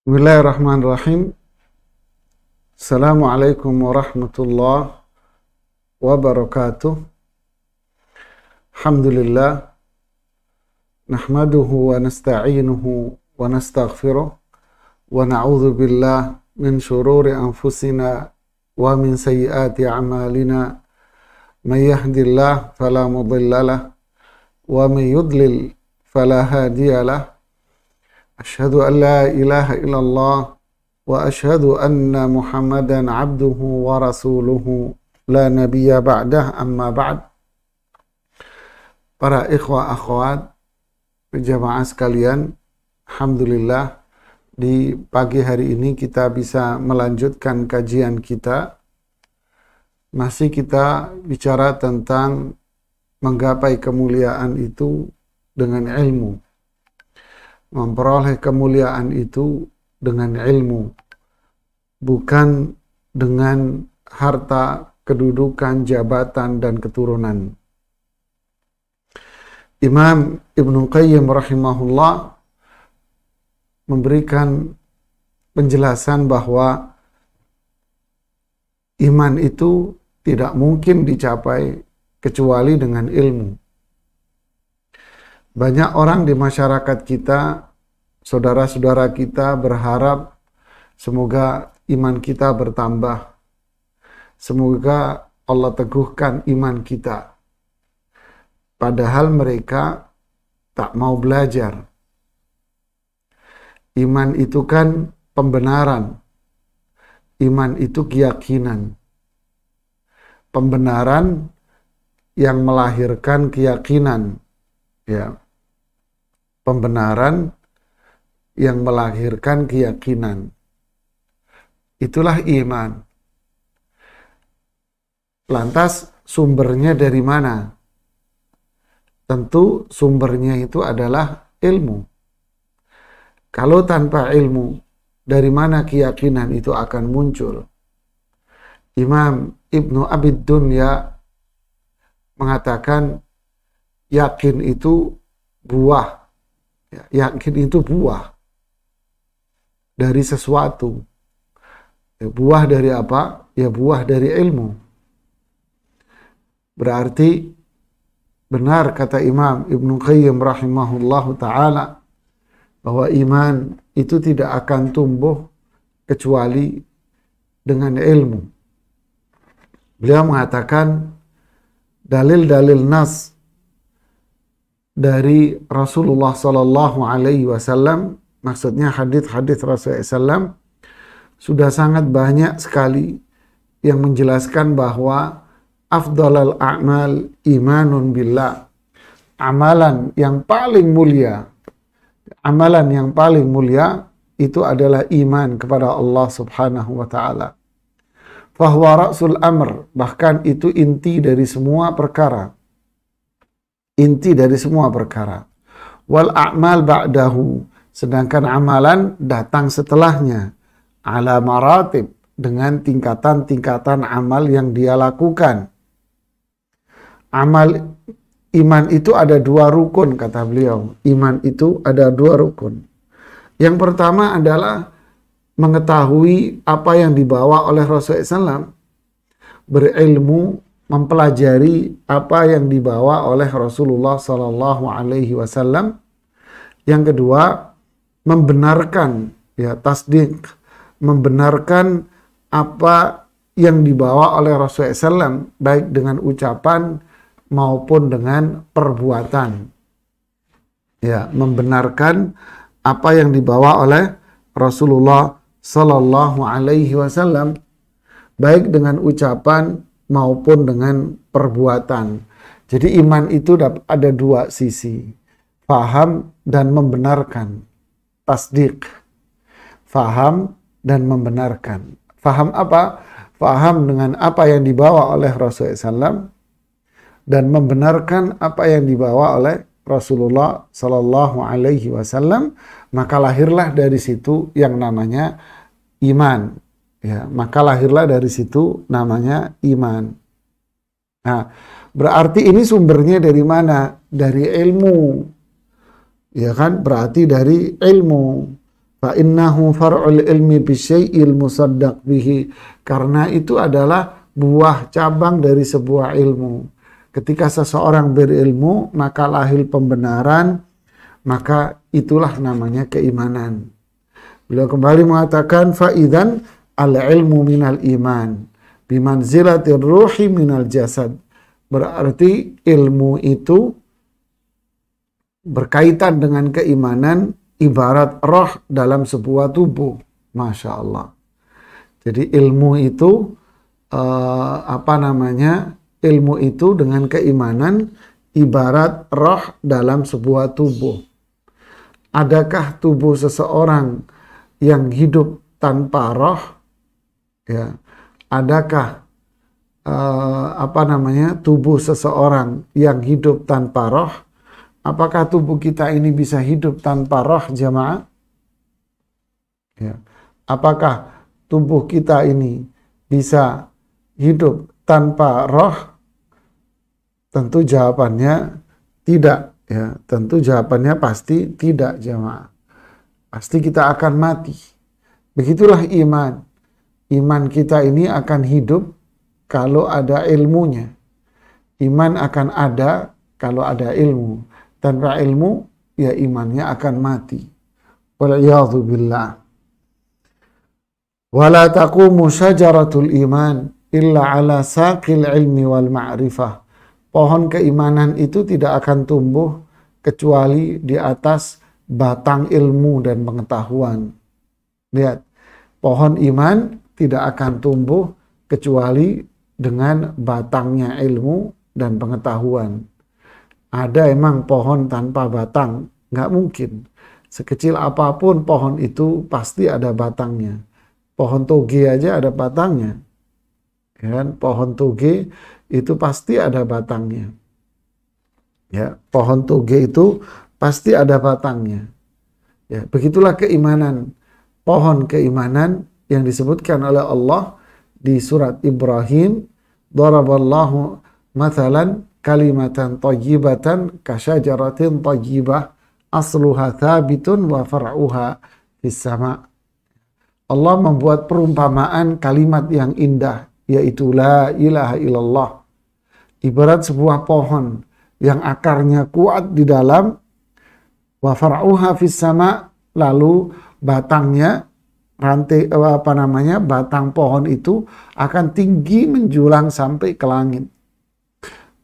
Bismillahirrahmanirrahim. Assalamualaikum warahmatullahi wabarakatuh. Alhamdulillah. Nahmaduhu wa nasta'inuhu wa nastaghfiruh. Wa na'udhu billah min syururi anfusina wa min sayyiati a'malina. Man yahdillah fala mudhillalah. Wa man yudlil fala hadiyalah. Asyhadu an la ilaha illallah wa asyhadu anna Muhammadan abduhu wa rasuluhu la nabiyya ba'dah, amma ba'd. Para ikhwah akhwat jamaah sekalian, alhamdulillah di pagi hari ini kita bisa melanjutkan kajian kita. Masih kita bicara tentang menggapai kemuliaan itu dengan ilmu. Memperoleh kemuliaan itu dengan ilmu, bukan dengan harta, kedudukan, jabatan, dan keturunan. Imam Ibnu Qayyim rahimahullah memberikan penjelasan bahwa iman itu tidak mungkin dicapai kecuali dengan ilmu. Banyak orang di masyarakat kita, saudara-saudara kita berharap semoga iman kita bertambah. Semoga Allah teguhkan iman kita. Padahal mereka tak mau belajar. Iman itu kan pembenaran. Iman itu keyakinan. Pembenaran yang melahirkan keyakinan. Ya. Pembenaran yang melahirkan keyakinan. Itulah iman. Lantas sumbernya dari mana? Tentu sumbernya itu adalah ilmu. Kalau tanpa ilmu, dari mana keyakinan itu akan muncul? Imam Ibnu Abid Dunya mengatakan yakin itu buah. Yakin itu buah dari sesuatu. Buah dari apa? Ya buah dari ilmu. Berarti benar kata Imam Ibnu Qayyim rahimahullahu ta'ala bahwa iman itu tidak akan tumbuh kecuali dengan ilmu. Beliau mengatakan dalil-dalil nas dari Rasulullah Sallallahu Alaihi Wasallam, maksudnya hadits-hadits Rasulullah SAW, sudah sangat banyak sekali yang menjelaskan bahwa afdalul a'mal imanun billah, amalan yang paling mulia itu adalah iman kepada Allah Subhanahu Wa Taala. Fahuwa ra'sul amr, bahkan itu inti dari semua perkara. Inti dari semua perkara. Wal a'mal ba'dahu, sedangkan amalan datang setelahnya. Ala maratib, dengan tingkatan-tingkatan amal yang dia lakukan. Amal iman itu ada dua rukun, kata beliau. Iman itu ada dua rukun. Yang pertama adalah mengetahui apa yang dibawa oleh Rasulullah SAW. Berilmu, mempelajari apa yang dibawa oleh Rasulullah Sallallahu Alaihi Wasallam. Yang kedua, membenarkan, ya tasdik, membenarkan apa yang dibawa oleh Rasulullah SAW, baik dengan ucapan maupun dengan perbuatan. Ya, membenarkan apa yang dibawa oleh Rasulullah Sallallahu Alaihi Wasallam, baik dengan ucapan maupun dengan perbuatan. Jadi iman itu ada dua sisi, faham dan membenarkan. Tasdik, faham dan membenarkan. Faham apa? Faham dengan apa yang dibawa oleh Rasulullah SAW dan membenarkan apa yang dibawa oleh Rasulullah Sallallahu Alaihi Wasallam, maka lahirlah dari situ yang namanya iman. Ya, maka lahirlah dari situ namanya iman. Nah, berarti ini sumbernya dari mana? Dari ilmu. Ya kan? Berarti dari ilmu. Fa innahu far'ul ilmi bisyai'il musaddaq bihi. Karena itu adalah buah cabang dari sebuah ilmu. Ketika seseorang berilmu, maka lahir pembenaran, maka itulah namanya keimanan. Beliau kembali mengatakan, fa'idan al-ilmu minal iman, bimanzilatir ruhi minal jasad. Berarti ilmu itu berkaitan dengan keimanan, ibarat roh dalam sebuah tubuh. Masya Allah. Jadi ilmu itu, ilmu itu dengan keimanan ibarat roh dalam sebuah tubuh. Adakah tubuh seseorang yang hidup tanpa roh? Ya. Adakah tubuh seseorang yang hidup tanpa roh? Apakah tubuh kita ini bisa hidup tanpa roh, jamaah? Ya. Apakah tubuh kita ini bisa hidup tanpa roh? Tentu jawabannya tidak, ya. Tentu jawabannya pasti tidak, jamaah. Pasti kita akan mati. Begitulah iman. Iman kita ini akan hidup kalau ada ilmunya. Iman akan ada kalau ada ilmu. Tanpa ilmu, ya imannya akan mati. Wal'iyadhu billah. Wala taqumu syajaratul iman illa ala saqil ilmi wal ma'rifah. Pohon keimanan itu tidak akan tumbuh kecuali di atas batang ilmu dan pengetahuan. Lihat, pohon iman tidak akan tumbuh kecuali dengan batangnya ilmu dan pengetahuan. Ada emang pohon tanpa batang? Nggak mungkin. Sekecil apapun pohon itu pasti ada batangnya. Pohon toge aja ada batangnya. Kan? Pohon toge itu pasti ada batangnya. Ya, pohon toge itu pasti ada batangnya. Ya, begitulah keimanan. Pohon keimanan yang disebutkan oleh Allah di surat Ibrahim, daraballahu mathalan kalimatan thayyibatan kasyajaratin thayyibah asluha thabitun wa far'uha fis sama'. Allah membuat perumpamaan kalimat yang indah, yaitu la ilaha illallah. Ibarat sebuah pohon yang akarnya kuat di dalam, wa far'uha fis sama', lalu batangnya, batang pohon itu akan tinggi menjulang sampai ke langit.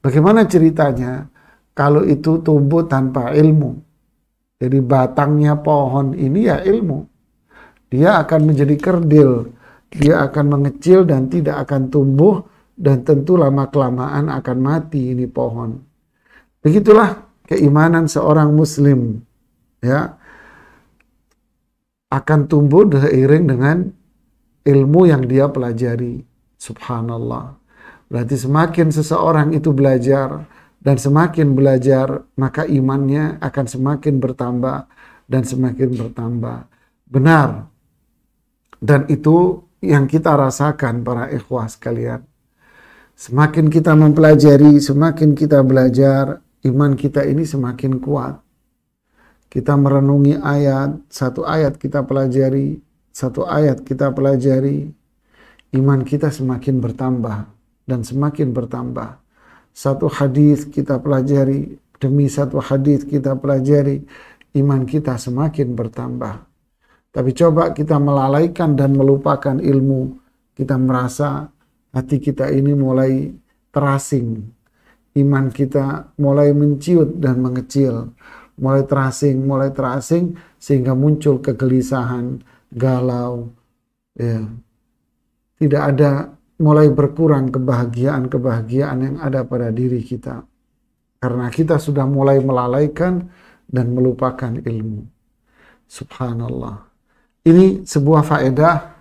Bagaimana ceritanya kalau itu tumbuh tanpa ilmu? Jadi batangnya pohon ini ya ilmu. Dia akan menjadi kerdil, dia akan mengecil dan tidak akan tumbuh, dan tentu lama-kelamaan akan mati ini pohon. Begitulah keimanan seorang muslim, ya, akan tumbuh seiring dengan ilmu yang dia pelajari. Subhanallah. Berarti semakin seseorang itu belajar dan semakin belajar, maka imannya akan semakin bertambah dan semakin bertambah. Benar. Dan itu yang kita rasakan para ikhwah sekalian. Semakin kita mempelajari, semakin kita belajar, iman kita ini semakin kuat. Kita merenungi ayat, satu ayat kita pelajari, satu ayat kita pelajari, iman kita semakin bertambah dan semakin bertambah. Satu hadis kita pelajari, demi satu hadis kita pelajari, iman kita semakin bertambah. Tapi coba kita melalaikan dan melupakan ilmu, kita merasa hati kita ini mulai terasing, iman kita mulai menciut dan mengecil, mulai terasing, sehingga muncul kegelisahan, galau, ya. Tidak ada, mulai berkurang kebahagiaan yang ada pada diri kita. Karena kita sudah mulai melalaikan dan melupakan ilmu. Subhanallah. Ini sebuah faedah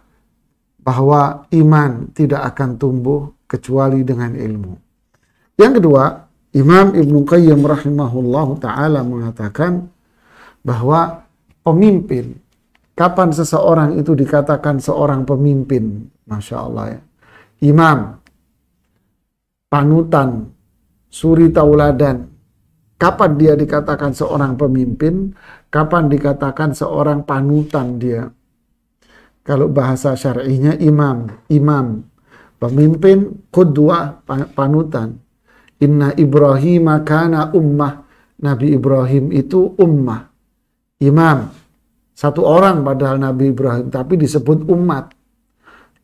bahwa iman tidak akan tumbuh kecuali dengan ilmu. Yang kedua, Imam Ibnu Qayyim rahimahullahu ta'ala mengatakan bahwa pemimpin, kapan seseorang itu dikatakan seorang pemimpin? Masya Allah ya. Imam, panutan, suri tauladan. Kapan dia dikatakan seorang pemimpin? Kapan dikatakan seorang panutan dia? Kalau bahasa syar'inya imam, pemimpin, qudwah, panutan. Inna Ibrahim kana ummah. Nabi Ibrahim itu ummah, imam. Satu orang padahal Nabi Ibrahim, tapi disebut umat.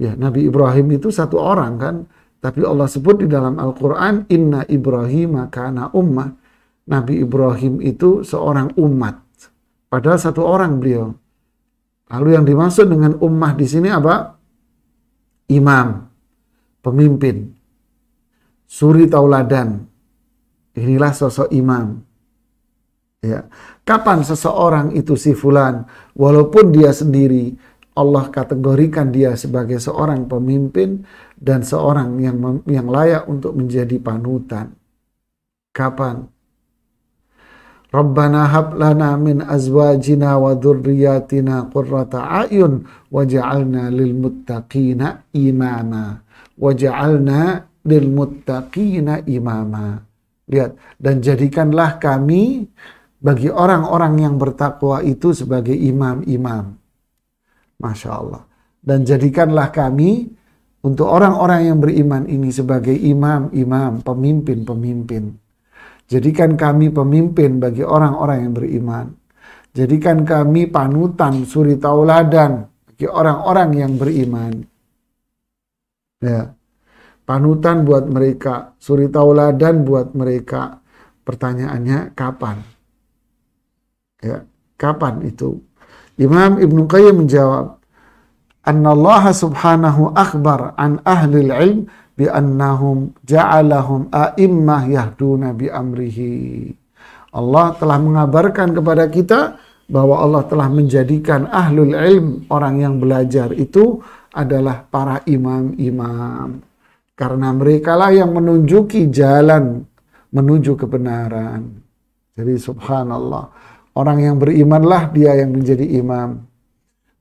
Ya, Nabi Ibrahim itu satu orang kan, tapi Allah sebut di dalam Al-Quran, Inna Ibrahim kana ummah. Nabi Ibrahim itu seorang umat, padahal satu orang beliau. Lalu yang dimaksud dengan ummah di sini apa? Imam, pemimpin, suri tauladan. Inilah sosok imam. Ya. Kapan seseorang itu si fulan, walaupun dia sendiri, Allah kategorikan dia sebagai seorang pemimpin dan seorang yang layak untuk menjadi panutan. Kapan? Rabbana hab lana min azwajina wa dzurriyyatina qurrata a'yun waj'alna lil muttaqina imama. Waj'alna lil muttaqina imama. Lihat, dan jadikanlah kami bagi orang-orang yang bertakwa itu sebagai imam-imam. Masya Allah. Dan jadikanlah kami untuk orang-orang yang beriman ini sebagai imam-imam, pemimpin-pemimpin. Jadikan kami pemimpin bagi orang-orang yang beriman. Jadikan kami panutan, suri tauladan bagi orang-orang yang beriman. Ya. Panutan buat mereka, suri tauladan buat mereka. Pertanyaannya kapan? Ya, kapan itu? Imam Ibnu Qayyim menjawab, "Annallaha subhanahu akhbar an ahlil ilm bi annahum ja'alahum a'immah yahduna bi amrihi." Allah telah mengabarkan kepada kita bahwa Allah telah menjadikan ahlul ilm, orang yang belajar itu adalah para imam-imam. Karena merekalah yang menunjuki jalan menuju kebenaran. Jadi subhanallah, orang yang berimanlah dia yang menjadi imam,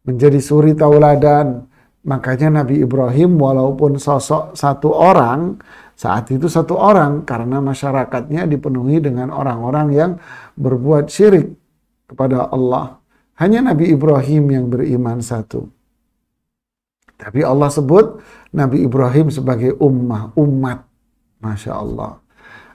menjadi suri tauladan. Makanya Nabi Ibrahim walaupun sosok satu orang, saat itu satu orang, karena masyarakatnya dipenuhi dengan orang-orang yang berbuat syirik kepada Allah. Hanya Nabi Ibrahim yang beriman satu. Tapi Allah sebut Nabi Ibrahim sebagai umat. Masya Allah.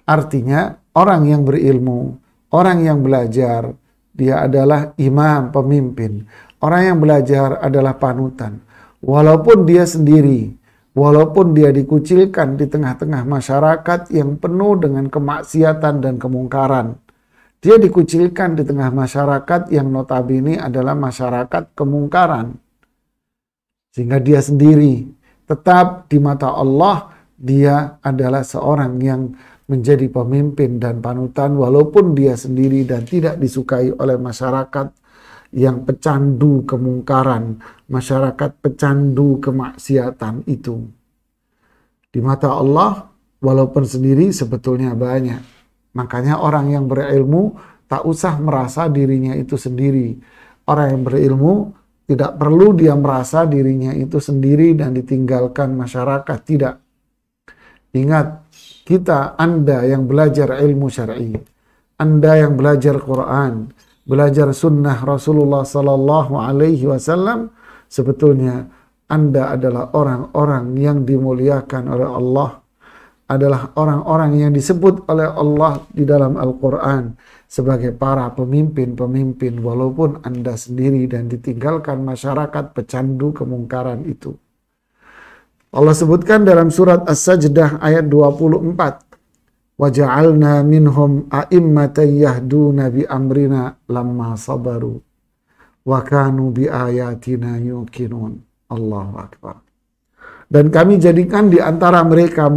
Artinya orang yang berilmu, orang yang belajar, dia adalah imam, pemimpin. Orang yang belajar adalah panutan. Walaupun dia sendiri, walaupun dia dikucilkan di tengah-tengah masyarakat yang penuh dengan kemaksiatan dan kemungkaran. Dia dikucilkan di tengah masyarakat yang notabene adalah masyarakat kemungkaran. Sehingga dia sendiri tetap di mata Allah, dia adalah seorang yang menjadi pemimpin dan panutan walaupun dia sendiri dan tidak disukai oleh masyarakat yang pecandu kemungkaran, masyarakat pecandu kemaksiatan itu. Di mata Allah, walaupun sendiri sebetulnya banyak. Makanya orang yang berilmu tak usah merasa dirinya itu sendiri. Orang yang berilmu tidak perlu dia merasa dirinya itu sendiri dan ditinggalkan masyarakat. Tidak. Ingat, kita, Anda yang belajar ilmu syar'i, Anda yang belajar Quran, belajar sunnah Rasulullah Sallallahu Alaihi Wasallam, sebetulnya Anda adalah orang-orang yang dimuliakan oleh Allah, adalah orang-orang yang disebut oleh Allah di dalam Al-Quran sebagai para pemimpin-pemimpin walaupun Anda sendiri dan ditinggalkan masyarakat pecandu kemungkaran itu. Allah sebutkan dalam surat As-Sajdah ayat 24, وَجَعَلْنَا مِنْهُمْ أَئِمَّةً يَهْدُونَ بِأَمْرِنَا لَمَّا صَبَرُوا وَكَانُوا بِآيَاتِنَا يُوقِنُونَ. Allahu Akbar. Dan kami jadikan di antara mereka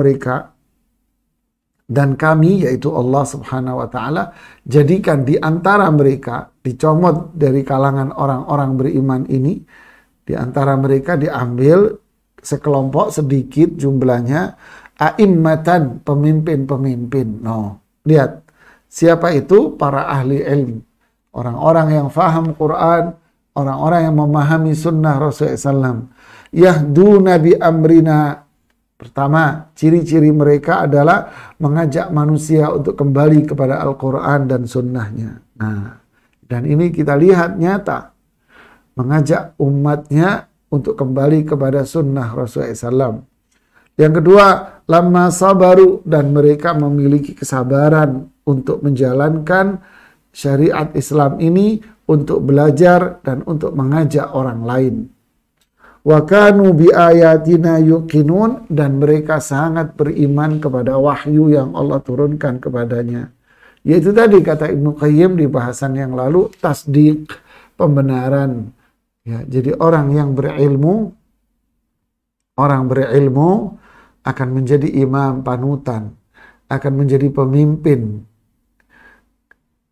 dan kami, yaitu Allah Subhanahu wa Ta'ala, jadikan di antara mereka, dicomot dari kalangan orang-orang beriman ini, di antara mereka diambil sekelompok sedikit jumlahnya, a'immatan, pemimpin-pemimpin. No, lihat, siapa itu? Para ahli ilmu, orang-orang yang faham Quran, orang-orang yang memahami sunnah Rasulullah SAW. Yahduna bi amrina, Pertama, ciri-ciri mereka adalah mengajak manusia untuk kembali kepada Al-Quran dan Sunnahnya. Nah, dan ini kita lihat nyata. Mengajak umatnya untuk kembali kepada Sunnah Rasulullah SAW. Yang kedua, lama sabaru, dan mereka memiliki kesabaran untuk menjalankan syariat Islam ini, untuk belajar dan untuk mengajak orang lain. Wa kanu bi ayatina yuqinun, dan mereka sangat beriman kepada wahyu yang Allah turunkan kepadanya. Yaitu tadi kata Ibnu Qayyim di bahasan yang lalu, tasdik, pembenaran. Ya, jadi orang berilmu akan menjadi imam panutan, akan menjadi pemimpin.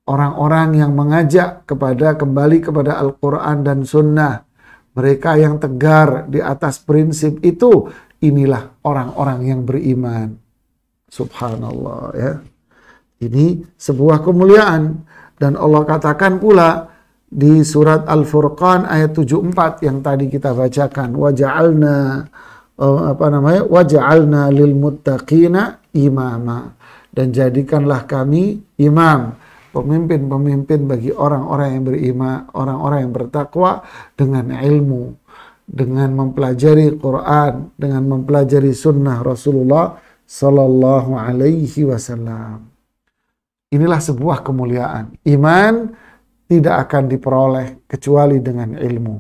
Orang-orang yang mengajak kembali kepada Al-Quran dan Sunnah, mereka yang tegar di atas prinsip itu, inilah orang-orang yang beriman. Subhanallah, ya. Ini sebuah kemuliaan. Dan Allah katakan pula di surat Al-Furqan ayat 74 yang tadi kita bacakan, waja'alna lil muttaqina imama, dan jadikanlah kami imam, pemimpin-pemimpin bagi orang-orang yang beriman, orang-orang yang bertakwa, dengan ilmu, dengan mempelajari Quran, dengan mempelajari sunnah Rasulullah Sallallahu Alaihi Wasallam. Inilah sebuah kemuliaan. Iman tidak akan diperoleh kecuali dengan ilmu.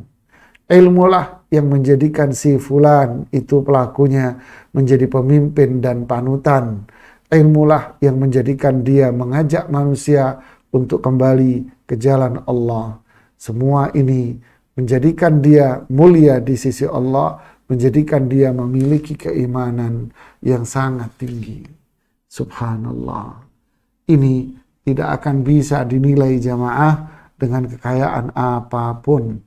Ilmulah yang menjadikan si fulan itu pelakunya menjadi pemimpin dan panutan. Ilmulah yang menjadikan dia mengajak manusia untuk kembali ke jalan Allah. Semua ini menjadikan dia mulia di sisi Allah, menjadikan dia memiliki keimanan yang sangat tinggi. Subhanallah. Ini tidak akan bisa dinilai jamaah dengan kekayaan apapun.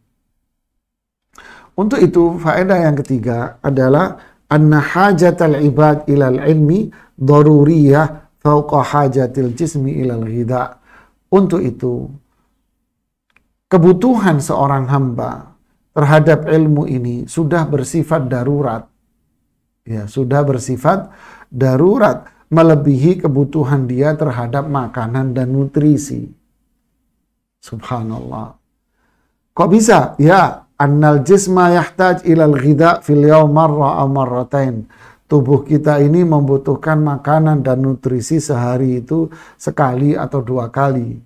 Untuk itu, faedah yang ketiga adalah anna hajatal ibad ilal ilmi daruriyah fauqa hajatil jismi ilal ghidha. Untuk itu, kebutuhan seorang hamba terhadap ilmu ini sudah bersifat darurat. Ya, sudah bersifat darurat, melebihi kebutuhan dia terhadap makanan dan nutrisi. Subhanallah. Kok bisa? Ya, annal jisma yahtaj ilal ghidha fil yawm marra aw marratain. Tubuh kita ini membutuhkan makanan dan nutrisi sehari itu sekali atau dua kali.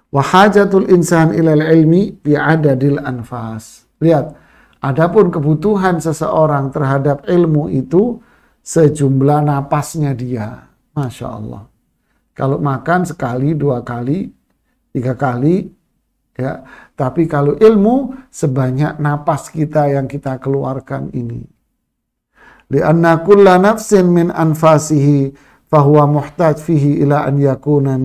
Wa hajatul insan ilal ilmi bi adadil anfas. Lihat, adapun kebutuhan seseorang terhadap ilmu itu sejumlah napasnya dia. Masya Allah. Kalau makan sekali, dua kali, tiga kali, ya. Tapi kalau ilmu sebanyak napas kita yang kita keluarkan ini. Lianna kulla nafsin min anfasihi fahuwa muhtaj fihi ila an yakuna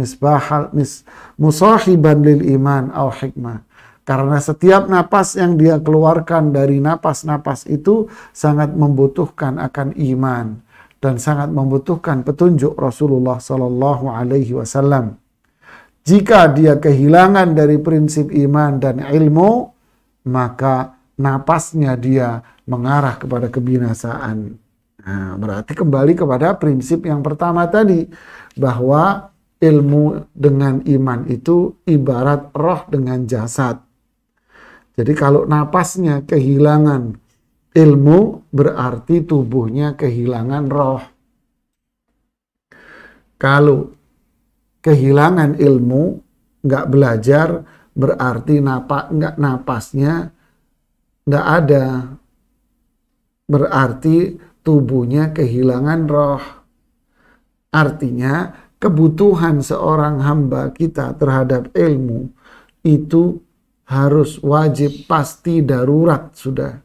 musahiban lil iman aw hikmah. Karena setiap napas yang dia keluarkan dari napas-napas itu sangat membutuhkan akan iman dan sangat membutuhkan petunjuk Rasulullah Sallallahu Alaihi Wasallam. Jika dia kehilangan dari prinsip iman dan ilmu, maka napasnya dia mengarah kepada kebinasaan. Nah, berarti kembali kepada prinsip yang pertama tadi, bahwa ilmu dengan iman itu ibarat roh dengan jasad. Jadi kalau napasnya kehilangan ilmu, berarti tubuhnya kehilangan roh. Kalau kehilangan ilmu, nggak belajar, berarti napasnya nggak ada. Berarti tubuhnya kehilangan roh. Artinya kebutuhan seorang hamba kita terhadap ilmu itu harus wajib, pasti, darurat sudah,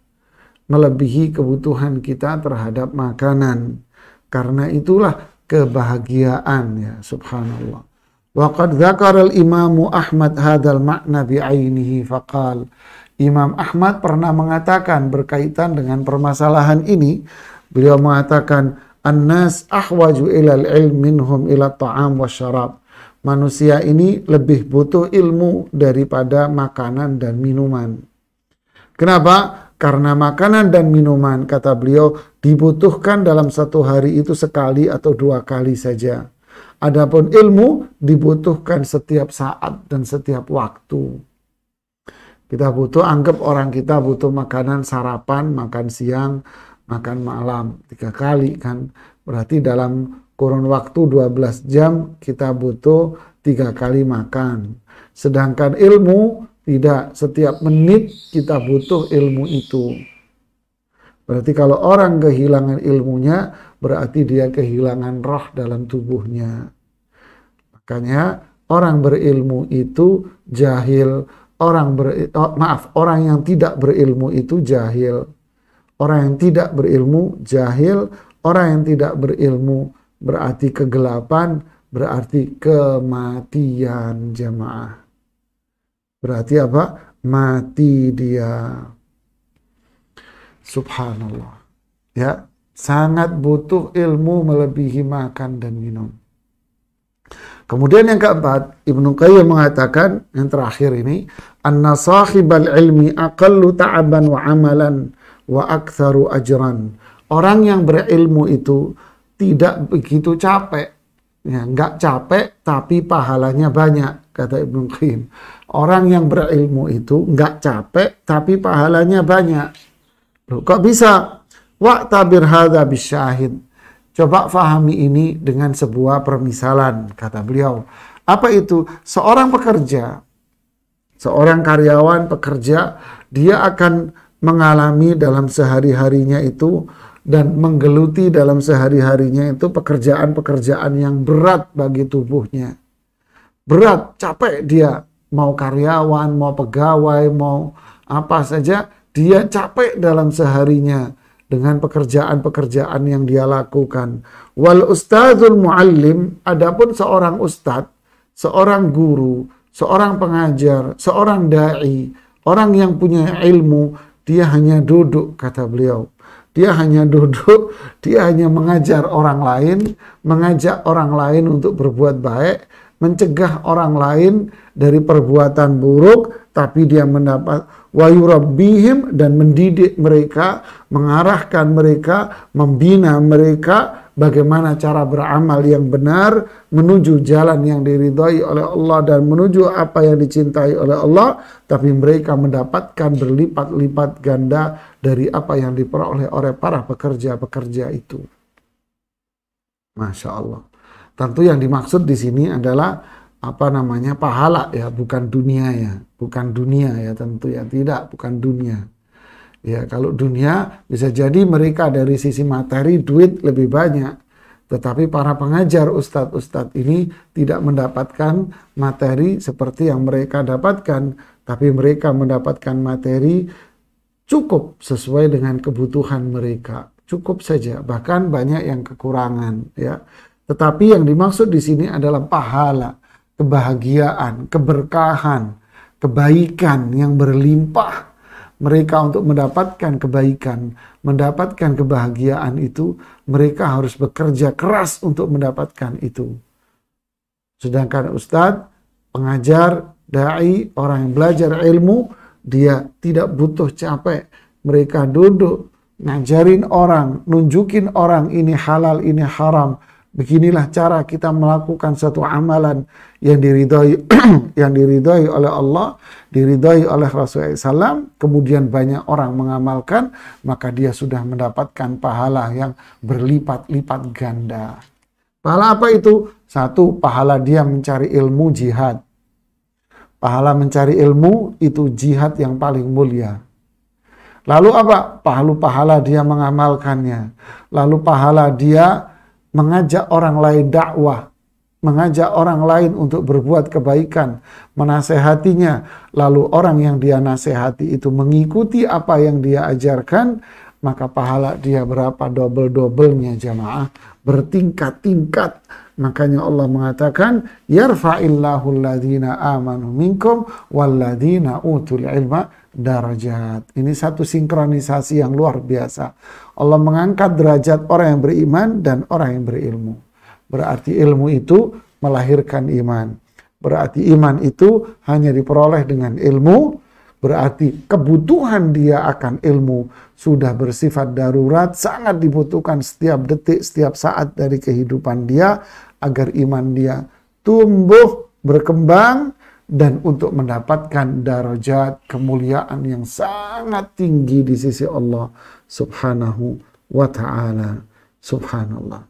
melebihi kebutuhan kita terhadap makanan. Karena itulah kebahagiaan, ya, subhanallah. Wa qad dzakara al-Imam Ahmad hadzal ma'na bi'ainihi faqal. Imam Ahmad pernah mengatakan berkaitan dengan permasalahan ini, beliau mengatakan annas ahwaju ilal ilm minhum ila ta'am wasyarab. Manusia ini lebih butuh ilmu daripada makanan dan minuman. Kenapa? Karena makanan dan minuman, kata beliau, dibutuhkan dalam satu hari itu sekali atau 2 kali saja. Adapun ilmu dibutuhkan setiap saat dan setiap waktu. Kita butuh, anggap orang kita butuh makanan sarapan, makan siang, makan malam 3 kali kan. Berarti dalam kurun waktu 12 jam kita butuh 3 kali makan. Sedangkan ilmu tidak, setiap menit kita butuh ilmu itu. Berarti kalau orang kehilangan ilmunya, berarti dia kehilangan roh dalam tubuhnya. Makanya orang berilmu itu jahil, orang yang tidak berilmu itu jahil. Orang yang tidak berilmu jahil, orang yang tidak berilmu berarti kegelapan, berarti kematian jamaah. Berarti apa? Mati dia. Subhanallah. Ya, sangat butuh ilmu melebihi makan dan minum. Kemudian yang keempat, Ibnu Qayyim mengatakan, yang terakhir ini, anna sahibal ilmi aqallu ta'aban wa amalan wa aktsaru ajran. Orang yang berilmu itu tidak begitu capek. Ya, enggak capek tapi pahalanya banyak, kata Ibnu Qayyim. Orang yang berilmu itu enggak capek tapi pahalanya banyak. Loh, kok bisa? Wa'tabir hadza bisyahid. Coba fahami ini dengan sebuah permisalan, kata beliau. Apa itu? Seorang pekerja, seorang karyawan pekerja, dia akan mengalami dalam sehari-harinya itu dan menggeluti dalam sehari-harinya itu pekerjaan-pekerjaan yang berat bagi tubuhnya. Berat, capek dia. Mau karyawan, mau pegawai, mau apa saja, dia capek dalam seharinya dengan pekerjaan-pekerjaan yang dia lakukan. Wal ustadzul muallim, adapun seorang ustadz, seorang guru, seorang pengajar, seorang dai, orang yang punya ilmu, dia hanya duduk, kata beliau. Dia hanya duduk, dia hanya mengajar orang lain, mengajak orang lain untuk berbuat baik, mencegah orang lain dari perbuatan buruk, tapi dia mendapat wa yurabbihim, dan mendidik mereka, mengarahkan mereka, membina mereka bagaimana cara beramal yang benar, menuju jalan yang diridhai oleh Allah dan menuju apa yang dicintai oleh Allah, tapi mereka mendapatkan berlipat-lipat ganda dari apa yang diperoleh oleh para pekerja-pekerja itu. Masya Allah. Tentu yang dimaksud di sini adalah pahala ya, bukan dunia ya, bukan dunia ya, tentu ya, tidak, bukan dunia. Ya, kalau dunia bisa jadi mereka dari sisi materi duit lebih banyak, tetapi para pengajar ustadz-ustadz ini tidak mendapatkan materi seperti yang mereka dapatkan, tapi mereka mendapatkan materi cukup sesuai dengan kebutuhan mereka, cukup saja, bahkan banyak yang kekurangan ya. Tetapi yang dimaksud di sini adalah pahala, kebahagiaan, keberkahan, kebaikan yang berlimpah. Mereka untuk mendapatkan kebaikan, mendapatkan kebahagiaan itu, mereka harus bekerja keras untuk mendapatkan itu. Sedangkan ustadz, pengajar, dai, orang yang belajar ilmu, dia tidak butuh capek. Mereka duduk, ngajarin orang, nunjukin orang ini halal, ini haram. Beginilah cara kita melakukan satu amalan yang diridhai yang diridhai oleh Allah, diridhai oleh Rasulullah SAW, kemudian banyak orang mengamalkan, maka dia sudah mendapatkan pahala yang berlipat-lipat ganda. Pahala apa itu? Satu, pahala dia mencari ilmu, jihad. Pahala mencari ilmu itu jihad yang paling mulia. Lalu apa? Pahala dia mengamalkannya. Lalu pahala dia mengajak orang lain dakwah, mengajak orang lain untuk berbuat kebaikan, menasehatinya, lalu orang yang dia nasehati itu mengikuti apa yang dia ajarkan, maka pahala dia berapa double-doublenya jamaah, bertingkat-tingkat. Makanya Allah mengatakan, yarfa'illahu alladhina amanu minkum walladhina utul ilma darajat. Ini satu sinkronisasi yang luar biasa. Allah mengangkat derajat orang yang beriman dan orang yang berilmu. Berarti ilmu itu melahirkan iman. Berarti iman itu hanya diperoleh dengan ilmu. Berarti kebutuhan dia akan ilmu sudah bersifat darurat, sangat dibutuhkan setiap detik, setiap saat dari kehidupan dia, agar iman dia tumbuh, berkembang, dan untuk mendapatkan darajat kemuliaan yang sangat tinggi di sisi Allah Subhanahu wa ta'ala. Subhanallah.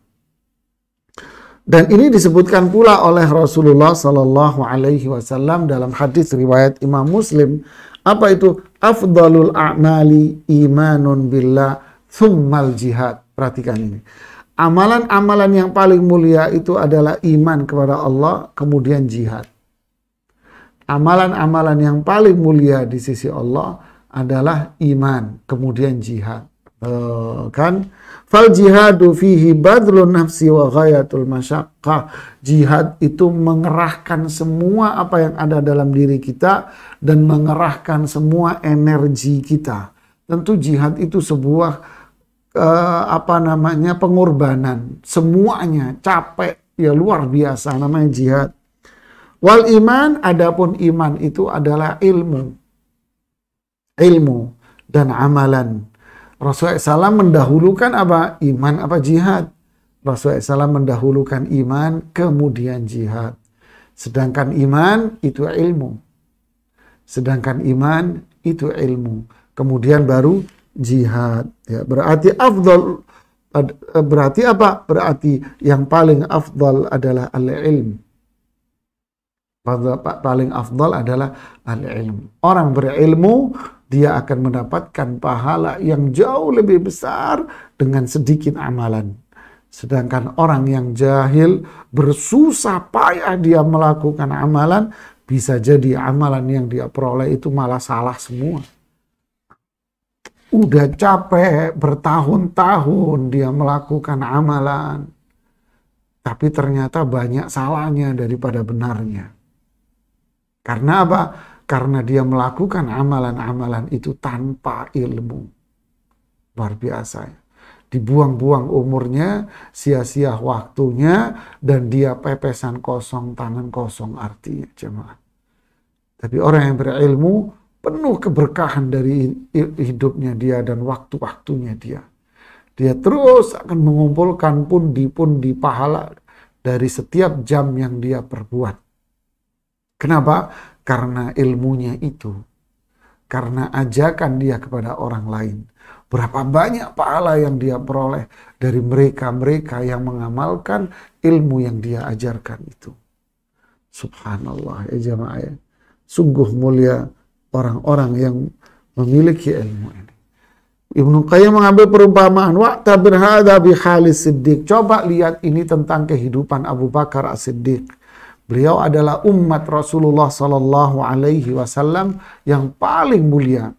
Dan ini disebutkan pula oleh Rasulullah Sallallahu Alaihi Wasallam dalam hadis riwayat Imam Muslim. Apa itu? Afdalul a'mali imanun billah thummal jihad. Perhatikan ini. Amalan-amalan yang paling mulia itu adalah iman kepada Allah, kemudian jihad. Amalan-amalan yang paling mulia di sisi Allah adalah iman, kemudian jihad. Kan? Fal jihadu fihi badlun nafsi wa ghayatul masyaqqah. Jihad itu mengerahkan semua apa yang ada dalam diri kita dan mengerahkan semua energi kita. Tentu jihad itu sebuah pengorbanan. Semuanya capek, ya luar biasa namanya jihad. Wal iman, adapun iman itu adalah ilmu dan amalan. Rasulullah SAW mendahulukan apa? Iman apa jihad? Rasulullah SAW mendahulukan iman, kemudian jihad. Sedangkan iman itu ilmu. Kemudian baru jihad. Ya, berarti afdal, berarti apa? Berarti yang paling afdal adalah al-ilm. Paling afdal adalah al-ilm. Orang berilmu, dia akan mendapatkan pahala yang jauh lebih besar dengan sedikit amalan. Sedangkan orang yang jahil, bersusah payah dia melakukan amalan, bisa jadi amalan yang dia peroleh itu malah salah semua. Udah capek bertahun-tahun dia melakukan amalan, tapi ternyata banyak salahnya daripada benarnya. Karena apa? Karena dia melakukan amalan-amalan itu tanpa ilmu. Luar biasa. Dibuang-buang umurnya, sia-sia waktunya, dan dia pepesan kosong, tangan kosong artinya jemaah. Tapi orang yang berilmu penuh keberkahan dari hidupnya dia dan waktu-waktunya dia. Dia terus akan mengumpulkan pundi-pundi pahala dari setiap jam yang dia perbuat. Kenapa? Karena ilmunya itu. Karena ajakan dia kepada orang lain. Berapa banyak pahala yang dia peroleh dari mereka-mereka yang mengamalkan ilmu yang dia ajarkan itu. Subhanallah ya jamaah ya. Sungguh mulia orang-orang yang memiliki ilmu ini. Ibnu Qayyim mengambil perumpamaan. Wa'tabir hadha bihalis Siddiq. Coba lihat ini tentang kehidupan Abu Bakar As-Siddiq. Beliau adalah umat Rasulullah Sallallahu Alaihi Wasallam yang paling mulia.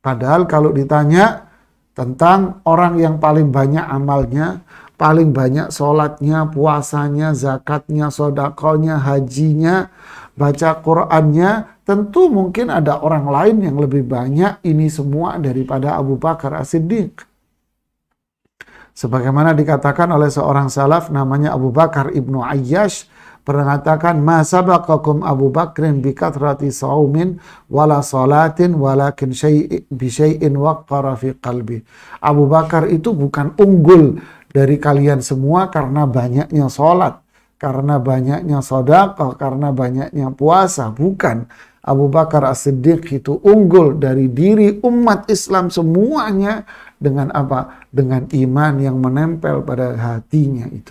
Padahal kalau ditanya tentang orang yang paling banyak amalnya, paling banyak sholatnya, puasanya, zakatnya, sodakonya, hajinya, baca Qur'annya, tentu mungkin ada orang lain yang lebih banyak ini semua daripada Abu Bakar As-Siddiq. Sebagaimana dikatakan oleh seorang salaf namanya Abu Bakar Ibnu Ayyash, pernah katakan, ma sabaqakum Abu Bakrin bi kathrati saumin wala salatin walakin bi syai'in waqqara fi qalbi. Abu Bakar itu bukan unggul dari kalian semua karena banyaknya salat, karena banyaknya sedekah, karena banyaknya puasa, bukan. Abu Bakar As-Siddiq itu unggul dari diri umat Islam semuanya dengan apa? Dengan iman yang menempel pada hatinya itu.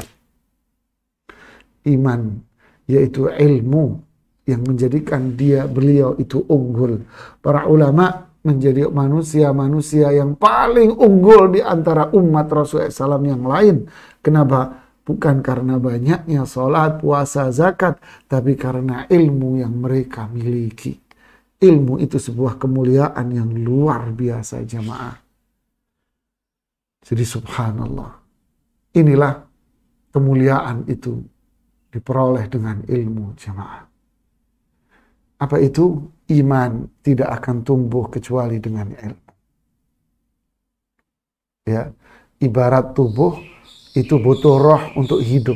Iman, yaitu ilmu yang menjadikan beliau itu unggul. Para ulama menjadi manusia-manusia yang paling unggul di antara umat Rasulullah SAW yang lain. Kenapa? Bukan karena banyaknya sholat, puasa, zakat, tapi karena ilmu yang mereka miliki. Ilmu itu sebuah kemuliaan yang luar biasa jamaah. Jadi subhanallah. Inilah kemuliaan itu diperoleh dengan ilmu jamaah. Apa itu? Iman tidak akan tumbuh kecuali dengan ilmu. Ya, ibarat tubuh itu butuh roh untuk hidup.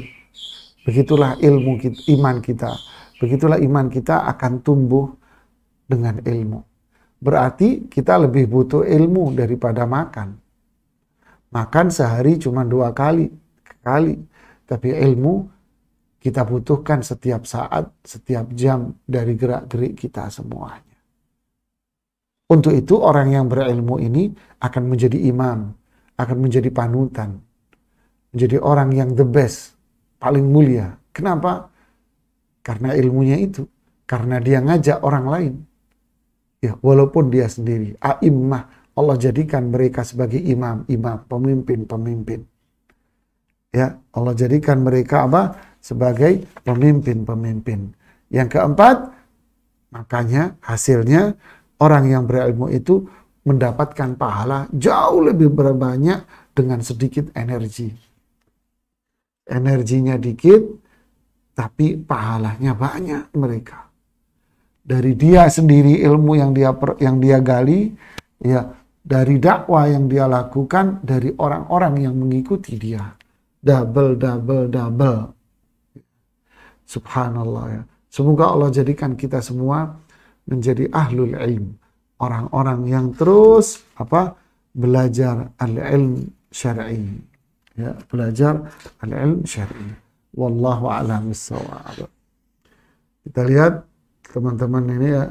Begitulah ilmu kita, iman kita. Begitulah iman kita akan tumbuh dengan ilmu. Berarti kita lebih butuh ilmu daripada makan. Makan sehari cuma 2 kali. Tapi ilmu kita butuhkan setiap saat, setiap jam dari gerak-gerik kita semuanya. Untuk itu orang yang berilmu ini akan menjadi imam, akan menjadi panutan, menjadi orang yang the best, paling mulia. Kenapa? Karena ilmunya itu. Karena dia ngajak orang lain. Ya, walaupun dia sendiri. A'immah, Allah jadikan mereka sebagai imam, pemimpin. Ya, Allah jadikan mereka apa? Sebagai pemimpin. Yang keempat, makanya hasilnya orang yang berilmu itu mendapatkan pahala jauh lebih banyak dengan sedikit energi. Energinya dikit, tapi pahalanya banyak mereka. Dari dia sendiri ilmu yang dia gali, ya, dari dakwah yang dia lakukan, dari orang-orang yang mengikuti dia. Double. Subhanallah ya. Semoga Allah jadikan kita semua menjadi ahlul ilm. Orang-orang yang terus belajar al-ilm syar'i. Ya, belajar al-ilm syar'i. Wallahu a'lam bissawab. Kita lihat teman-teman ini ya,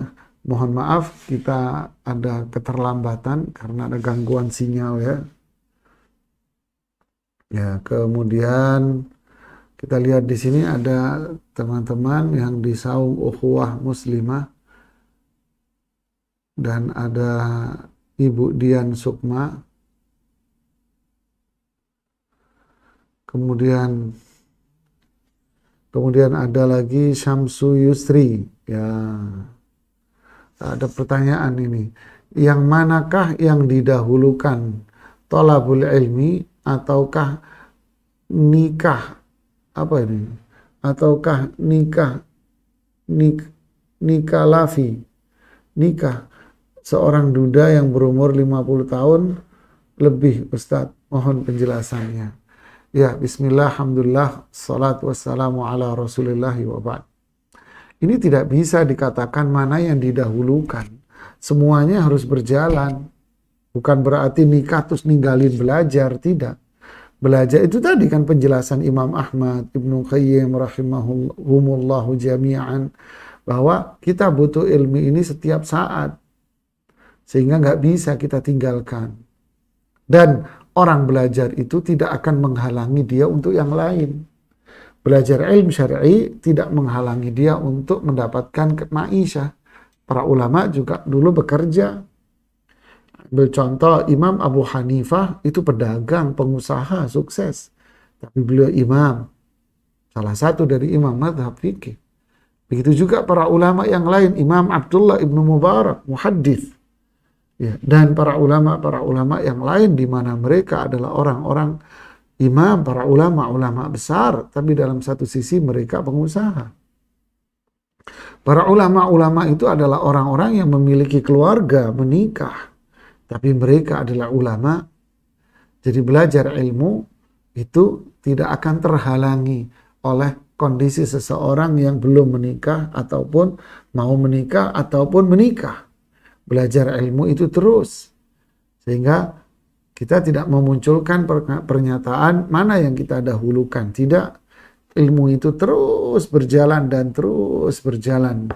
mohon maaf kita ada keterlambatan karena ada gangguan sinyal ya. Ya, kemudian kita lihat di sini ada teman-teman yang di saung ukhuwah muslimah dan ada Ibu Dian Sukma. Kemudian ada lagi Syamsu Yusri. Ya, ada pertanyaan ini. Yang manakah yang didahulukan? Thalabul ilmi ataukah nikah? Apa ini? Ataukah nikah lafi? Nikah seorang duda yang berumur 50 tahun lebih, Ustadz. Mohon penjelasannya. Ya, bismillah, alhamdulillah, salatu wassalamu ala rasulillahi wa ba'd. Ini tidak bisa dikatakan mana yang didahulukan. Semuanya harus berjalan. Bukan berarti nikah terus ninggalin belajar, tidak. Belajar itu tadi kan penjelasan Imam Ahmad, Ibnu Qayyim rahimahumullahu jami'an, bahwa kita butuh ilmu ini setiap saat. Sehingga nggak bisa kita tinggalkan. Dan orang belajar itu tidak akan menghalangi dia untuk yang lain. Belajar ilmu syar'i tidak menghalangi dia untuk mendapatkan ma'isyah. Para ulama juga dulu bekerja. Contoh Imam Abu Hanifah itu pedagang, pengusaha, sukses. Tapi beliau imam. Salah satu dari imam madhab fikih. Begitu juga para ulama yang lain. Imam Abdullah ibnu Mubarak, muhaddits. Ya, dan para ulama yang lain di mana mereka adalah orang-orang imam, para ulama besar, tapi dalam satu sisi mereka pengusaha. Para ulama itu adalah orang-orang yang memiliki keluarga, menikah, tapi mereka adalah ulama. Jadi belajar ilmu itu tidak akan terhalangi oleh kondisi seseorang yang belum menikah ataupun mau menikah ataupun menikah. Belajar ilmu itu terus. Sehingga kita tidak memunculkan pernyataan mana yang kita dahulukan. Tidak. Ilmu itu terus berjalan dan terus berjalan.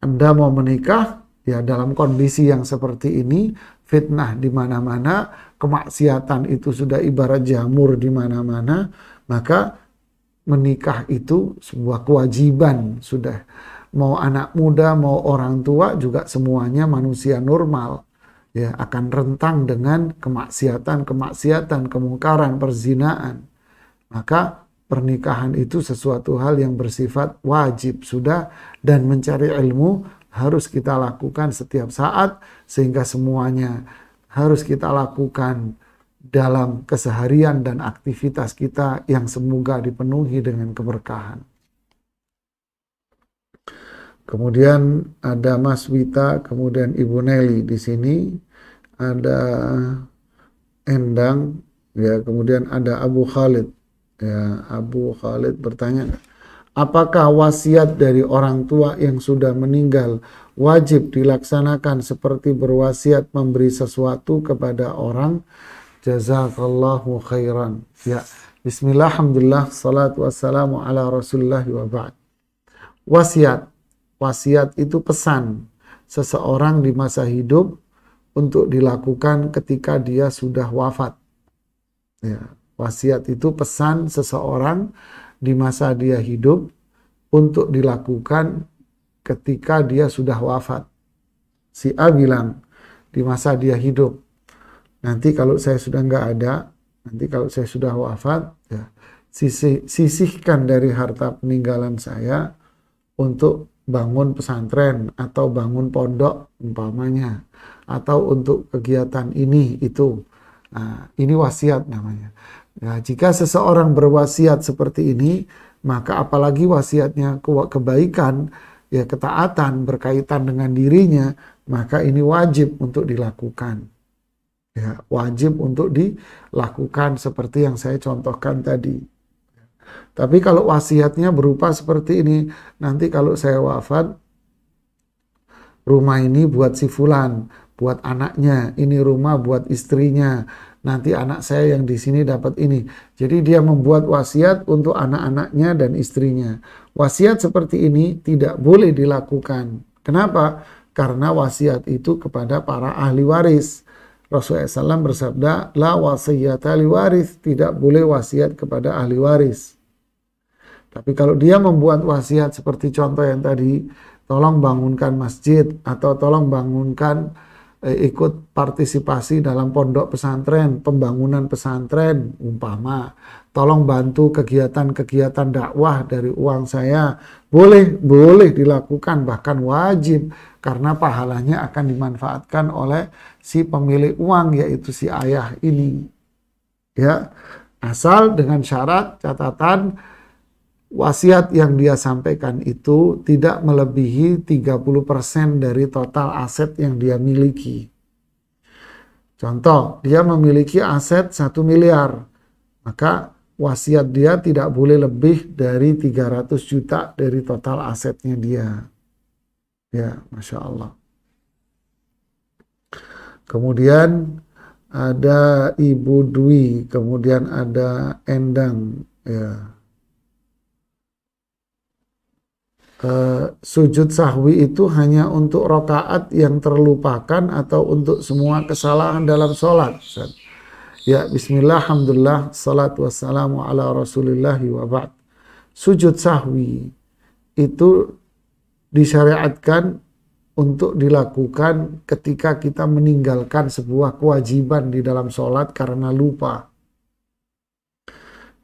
Anda mau menikah, ya dalam kondisi yang seperti ini, fitnah di mana-mana, kemaksiatan itu sudah ibarat jamur di mana-mana, maka menikah itu sebuah kewajiban sudah. Mau anak muda, mau orang tua juga semuanya manusia normal. Ya, akan rentang dengan kemaksiatan, kemungkaran, perzinaan. Maka pernikahan itu sesuatu hal yang bersifat wajib sudah, dan mencari ilmu harus kita lakukan setiap saat, sehingga semuanya harus kita lakukan dalam keseharian dan aktivitas kita yang semoga dipenuhi dengan keberkahan. Kemudian ada Mas Wita, kemudian Ibu Nelly di sini, ada Endang, ya, kemudian ada Abu Khalid. Ya, Abu Khalid bertanya, apakah wasiat dari orang tua yang sudah meninggal wajib dilaksanakan seperti berwasiat memberi sesuatu kepada orang. Jazakallahu khairan. Ya, bismillah, alhamdulillah, salatu wassalamu ala rasulullah wa ba'd. Wasiat. Wasiat itu pesan seseorang di masa hidup untuk dilakukan ketika dia sudah wafat. Ya, wasiat itu pesan seseorang di masa dia hidup untuk dilakukan ketika dia sudah wafat. Si A bilang di masa dia hidup, nanti kalau saya sudah nggak ada, nanti kalau saya sudah wafat, ya, sisihkan dari harta peninggalan saya untuk bangun pesantren atau bangun pondok umpamanya, atau untuk kegiatan ini itu. Nah, ini wasiat namanya. Nah, jika seseorang berwasiat seperti ini, maka apalagi wasiatnya kebaikan, ya ketaatan berkaitan dengan dirinya, maka ini wajib untuk dilakukan. Ya, wajib untuk dilakukan seperti yang saya contohkan tadi. Tapi kalau wasiatnya berupa seperti ini, nanti kalau saya wafat, rumah ini buat si fulan, buat anaknya, ini rumah buat istrinya, nanti anak saya yang di sini dapat ini. Jadi dia membuat wasiat untuk anak-anaknya dan istrinya. Wasiat seperti ini tidak boleh dilakukan. Kenapa? Karena wasiat itu kepada para ahli waris. Rasulullah SAW bersabda, la wasiyata li waris, tidak boleh wasiat kepada ahli waris. Tapi kalau dia membuat wasiat seperti contoh yang tadi, tolong bangunkan masjid atau tolong bangunkan ikut partisipasi dalam pondok pesantren, pembangunan pesantren umpama, tolong bantu kegiatan-kegiatan dakwah dari uang saya, boleh dilakukan, bahkan wajib, karena pahalanya akan dimanfaatkan oleh si pemilik uang, yaitu si ayah ini. Ya, asal dengan syarat, catatan, wasiat yang dia sampaikan itu tidak melebihi 30% dari total aset yang dia miliki. Contoh, dia memiliki aset 1 miliar, maka wasiat dia tidak boleh lebih dari 300 juta dari total asetnya dia. Ya, Masya Allah. Kemudian ada Ibu Dwi, kemudian ada Endang, ya. Sujud sahwi itu hanya untuk rakaat yang terlupakan atau untuk semua kesalahan dalam sholat? Ya, bismillah, alhamdulillah, salatu wassalamu ala rasulillahi wa ba'd. Sujud sahwi itu disyariatkan untuk dilakukan ketika kita meninggalkan sebuah kewajiban di dalam sholat karena lupa.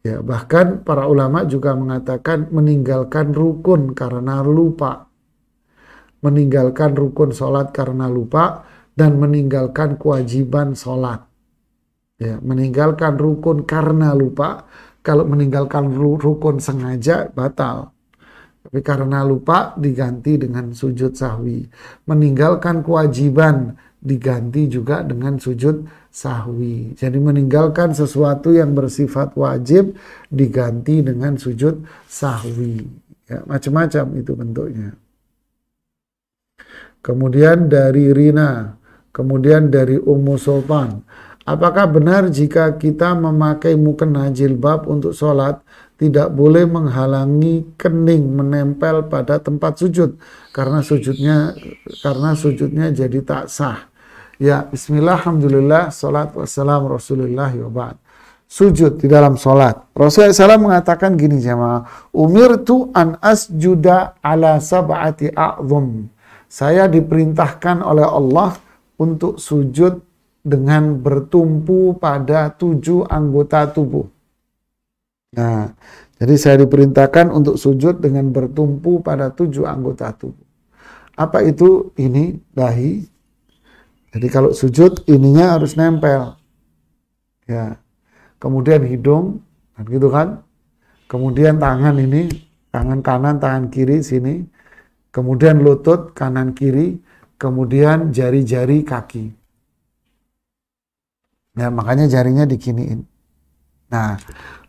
Ya, bahkan para ulama juga mengatakan meninggalkan rukun karena lupa. Meninggalkan rukun sholat karena lupa dan meninggalkan kewajiban sholat. Ya, meninggalkan rukun karena lupa. Kalau meninggalkan rukun sengaja batal. Tapi karena lupa diganti dengan sujud sahwi. Meninggalkan kewajiban diganti juga dengan sujud sahwi. Jadi meninggalkan sesuatu yang bersifat wajib diganti dengan sujud sahwi. Ya, macam-macam itu bentuknya. Kemudian dari Rina, kemudian dari Ummu Sultan. Apakah benar jika kita memakai mukena jilbab untuk sholat tidak boleh menghalangi kening menempel pada tempat sujud karena sujudnya jadi tak sah? Ya, bismillah, alhamdulillah, salatu wassalamu rasulullah wa ba'd. Sujud di dalam sholat. Rasulullah SAW mengatakan gini jamaah, umirtu an asjuda ala sab'ati a'zum. Saya diperintahkan oleh Allah untuk sujud dengan bertumpu pada 7 anggota tubuh. Nah, jadi saya diperintahkan untuk sujud dengan bertumpu pada 7 anggota tubuh. Apa itu? Ini dahi. Jadi kalau sujud ininya harus nempel. Ya. Kemudian hidung, gitu kan? Kemudian tangan ini, tangan kanan, tangan kiri sini. Kemudian lutut kanan kiri, kemudian jari-jari kaki. Ya, makanya jarinya dikiniin. Nah,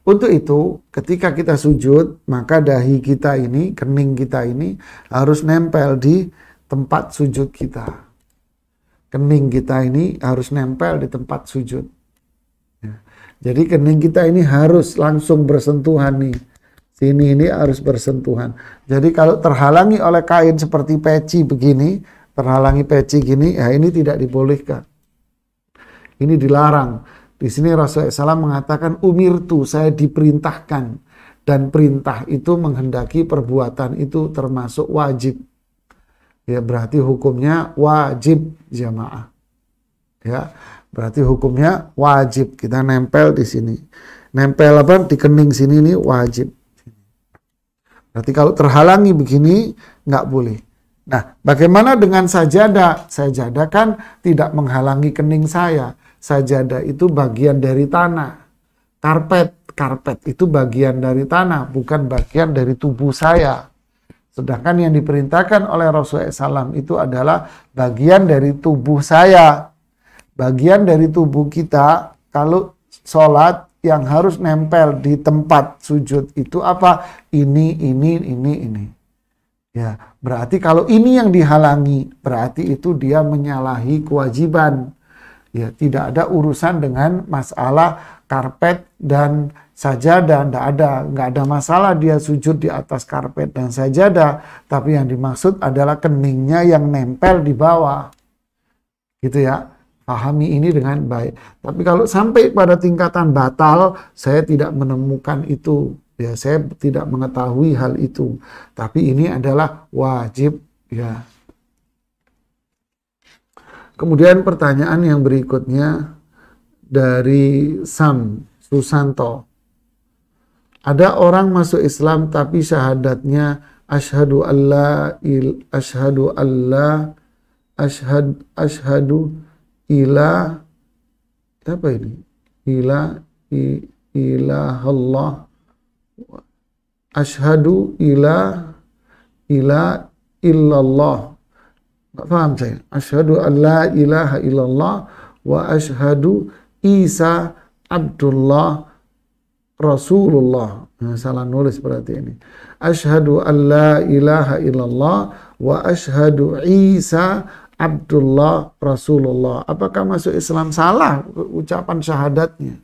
untuk itu ketika kita sujud, maka dahi kita ini, kening kita ini harus nempel di tempat sujud kita. Kening kita ini harus nempel di tempat sujud. Ya. Jadi kening kita ini harus langsung bersentuhan nih. Sini ini harus bersentuhan. Jadi kalau terhalangi oleh kain seperti peci begini, terhalangi peci gini, ya ini tidak dibolehkan. Ini dilarang. Di sini Rasulullah SAW mengatakan umirtu, saya diperintahkan, dan perintah itu menghendaki perbuatan itu termasuk wajib. Ya berarti hukumnya wajib jamaah. Ya berarti hukumnya wajib. Kita nempel di sini. Nempel apa di kening sini ini wajib. Berarti kalau terhalangi begini nggak boleh. Nah, bagaimana dengan sajadah? Sajadah kan tidak menghalangi kening saya. Sajadah itu bagian dari tanah. Karpet itu bagian dari tanah, bukan bagian dari tubuh saya. Sedangkan yang diperintahkan oleh Rasulullah SAW itu adalah bagian dari tubuh saya. Bagian dari tubuh kita, kalau sholat yang harus nempel di tempat sujud itu apa? Ini. Ya, berarti kalau ini yang dihalangi, berarti itu dia menyalahi kewajiban. Ya, tidak ada urusan dengan masalah karpet dan sajadah, nggak ada masalah dia sujud di atas karpet dan sajadah, tapi yang dimaksud adalah keningnya yang nempel di bawah. Gitu ya. Pahami ini dengan baik. Tapi kalau sampai pada tingkatan batal, saya tidak menemukan itu. Ya, saya tidak mengetahui hal itu. Tapi ini adalah wajib. Ya. Kemudian pertanyaan yang berikutnya dari Sam Susanto. Ada orang masuk Islam tapi syahadatnya asyhadu ila apa ini? Ilallah. Asyhadu ila illallah. Nggak paham saya. Asyhadu an la ilaha illallah wa asyhadu Isa Abdullah Rasulullah. Nah, salah nulis berarti ini. Asyhadu an la ilaha illallah wa asyhadu Isa Abdullah Rasulullah. Apakah masuk Islam? Salah ucapan syahadatnya.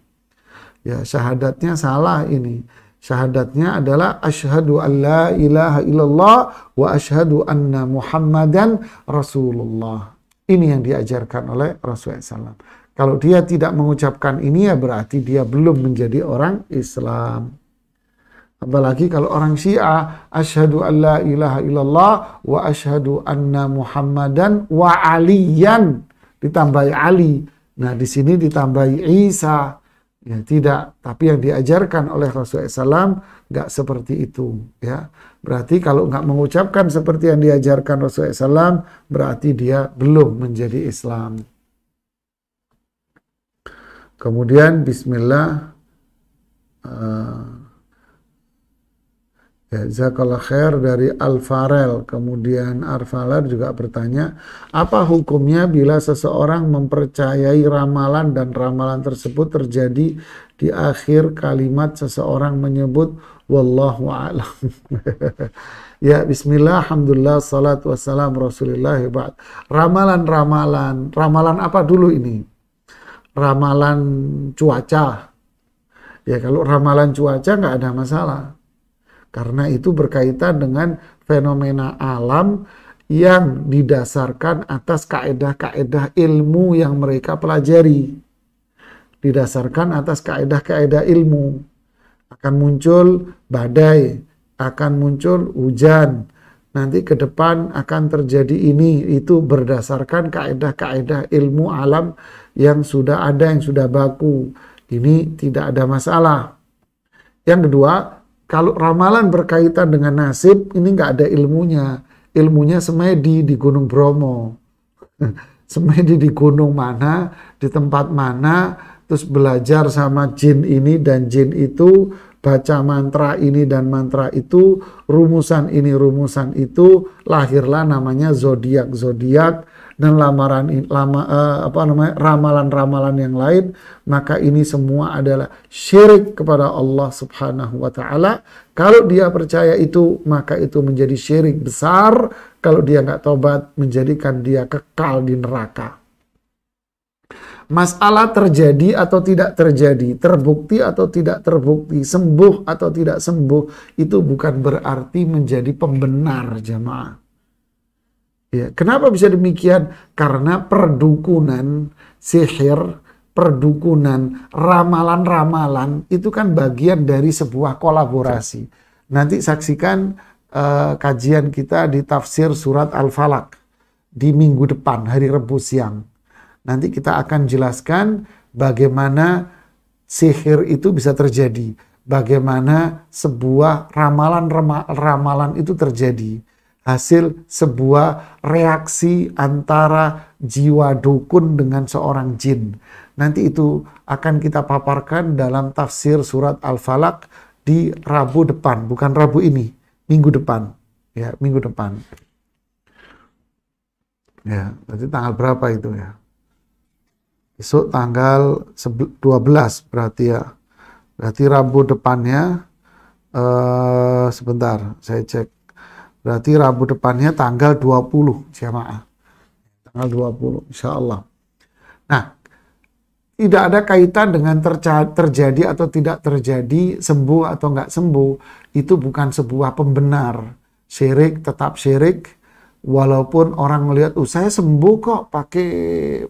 Ya, syahadatnya salah ini. Syahadatnya adalah asyhadu an la ilaha illallah wa asyhadu anna Muhammadan Rasulullah. Ini yang diajarkan oleh Rasulullah SAW. Kalau dia tidak mengucapkan ini ya berarti dia belum menjadi orang Islam. Apalagi kalau orang Syiah, asyhadu an la ilaha illallah wa asyhadu anna Muhammadan wa aliyan, ditambahi Ali. Nah, di sini ditambahi Isa. Ya, tidak, tapi yang diajarkan oleh Rasulullah SAW nggak seperti itu. Ya, berarti kalau nggak mengucapkan seperti yang diajarkan Rasulullah SAW, berarti dia belum menjadi Islam. Kemudian Bismillah. Jazakallah khair dari Al-Farel. Kemudian Al-Farel juga bertanya, apa hukumnya bila seseorang mempercayai ramalan dan ramalan tersebut terjadi di akhir kalimat seseorang menyebut wallahu a'lam. Ya, bismillah, alhamdulillah, salatu wassalam rasulillah. Ramalan apa dulu ini? Ramalan cuaca. Ya, kalau ramalan cuaca nggak ada masalah. Karena itu berkaitan dengan fenomena alam yang didasarkan atas kaedah-kaedah ilmu yang mereka pelajari. Didasarkan atas kaedah-kaedah ilmu. Akan muncul badai, akan muncul hujan. Nanti ke depan akan terjadi ini, itu berdasarkan kaedah-kaedah ilmu alam yang sudah ada, yang sudah baku. Ini tidak ada masalah. Yang kedua, kalau ramalan berkaitan dengan nasib, ini nggak ada ilmunya. Ilmunya semedi di Gunung Bromo. Semedi di gunung mana, di tempat mana, terus belajar sama jin ini dan jin itu, baca mantra ini dan mantra itu, rumusan ini, rumusan itu, lahirlah namanya zodiak-zodiak dan ramalan-ramalan yang lain. Maka ini semua adalah syirik kepada Allah Subhanahu wa taala. Kalau dia percaya itu, maka itu menjadi syirik besar. Kalau dia nggak tobat, menjadikan dia kekal di neraka. Masalah terjadi atau tidak terjadi, terbukti atau tidak terbukti, sembuh atau tidak sembuh, itu bukan berarti menjadi pembenar, jamaah. Ya, kenapa bisa demikian? Karena perdukunan, sihir, perdukunan, ramalan-ramalan itu kan bagian dari sebuah kolaborasi. Nanti saksikan kajian kita di tafsir surat Al-Falaq di minggu depan, hari Rabu siang. Nanti kita akan jelaskan bagaimana sihir itu bisa terjadi. Bagaimana sebuah ramalan itu terjadi. Hasil sebuah reaksi antara jiwa dukun dengan seorang jin. Nanti itu akan kita paparkan dalam tafsir surat Al-Falaq di Rabu depan. Bukan Rabu ini, minggu depan. Ya, minggu depan. Ya, nanti tanggal berapa itu ya? Besok tanggal 12 berarti ya. Berarti Rabu depannya, sebentar saya cek. Berarti Rabu depannya tanggal 20 jamaah. Tanggal 20 insya Allah. Nah, tidak ada kaitan dengan terjadi atau tidak terjadi, sembuh atau nggak sembuh. Itu bukan sebuah pembenar. Syirik tetap syirik. Walaupun orang melihat, saya sembuh kok pakai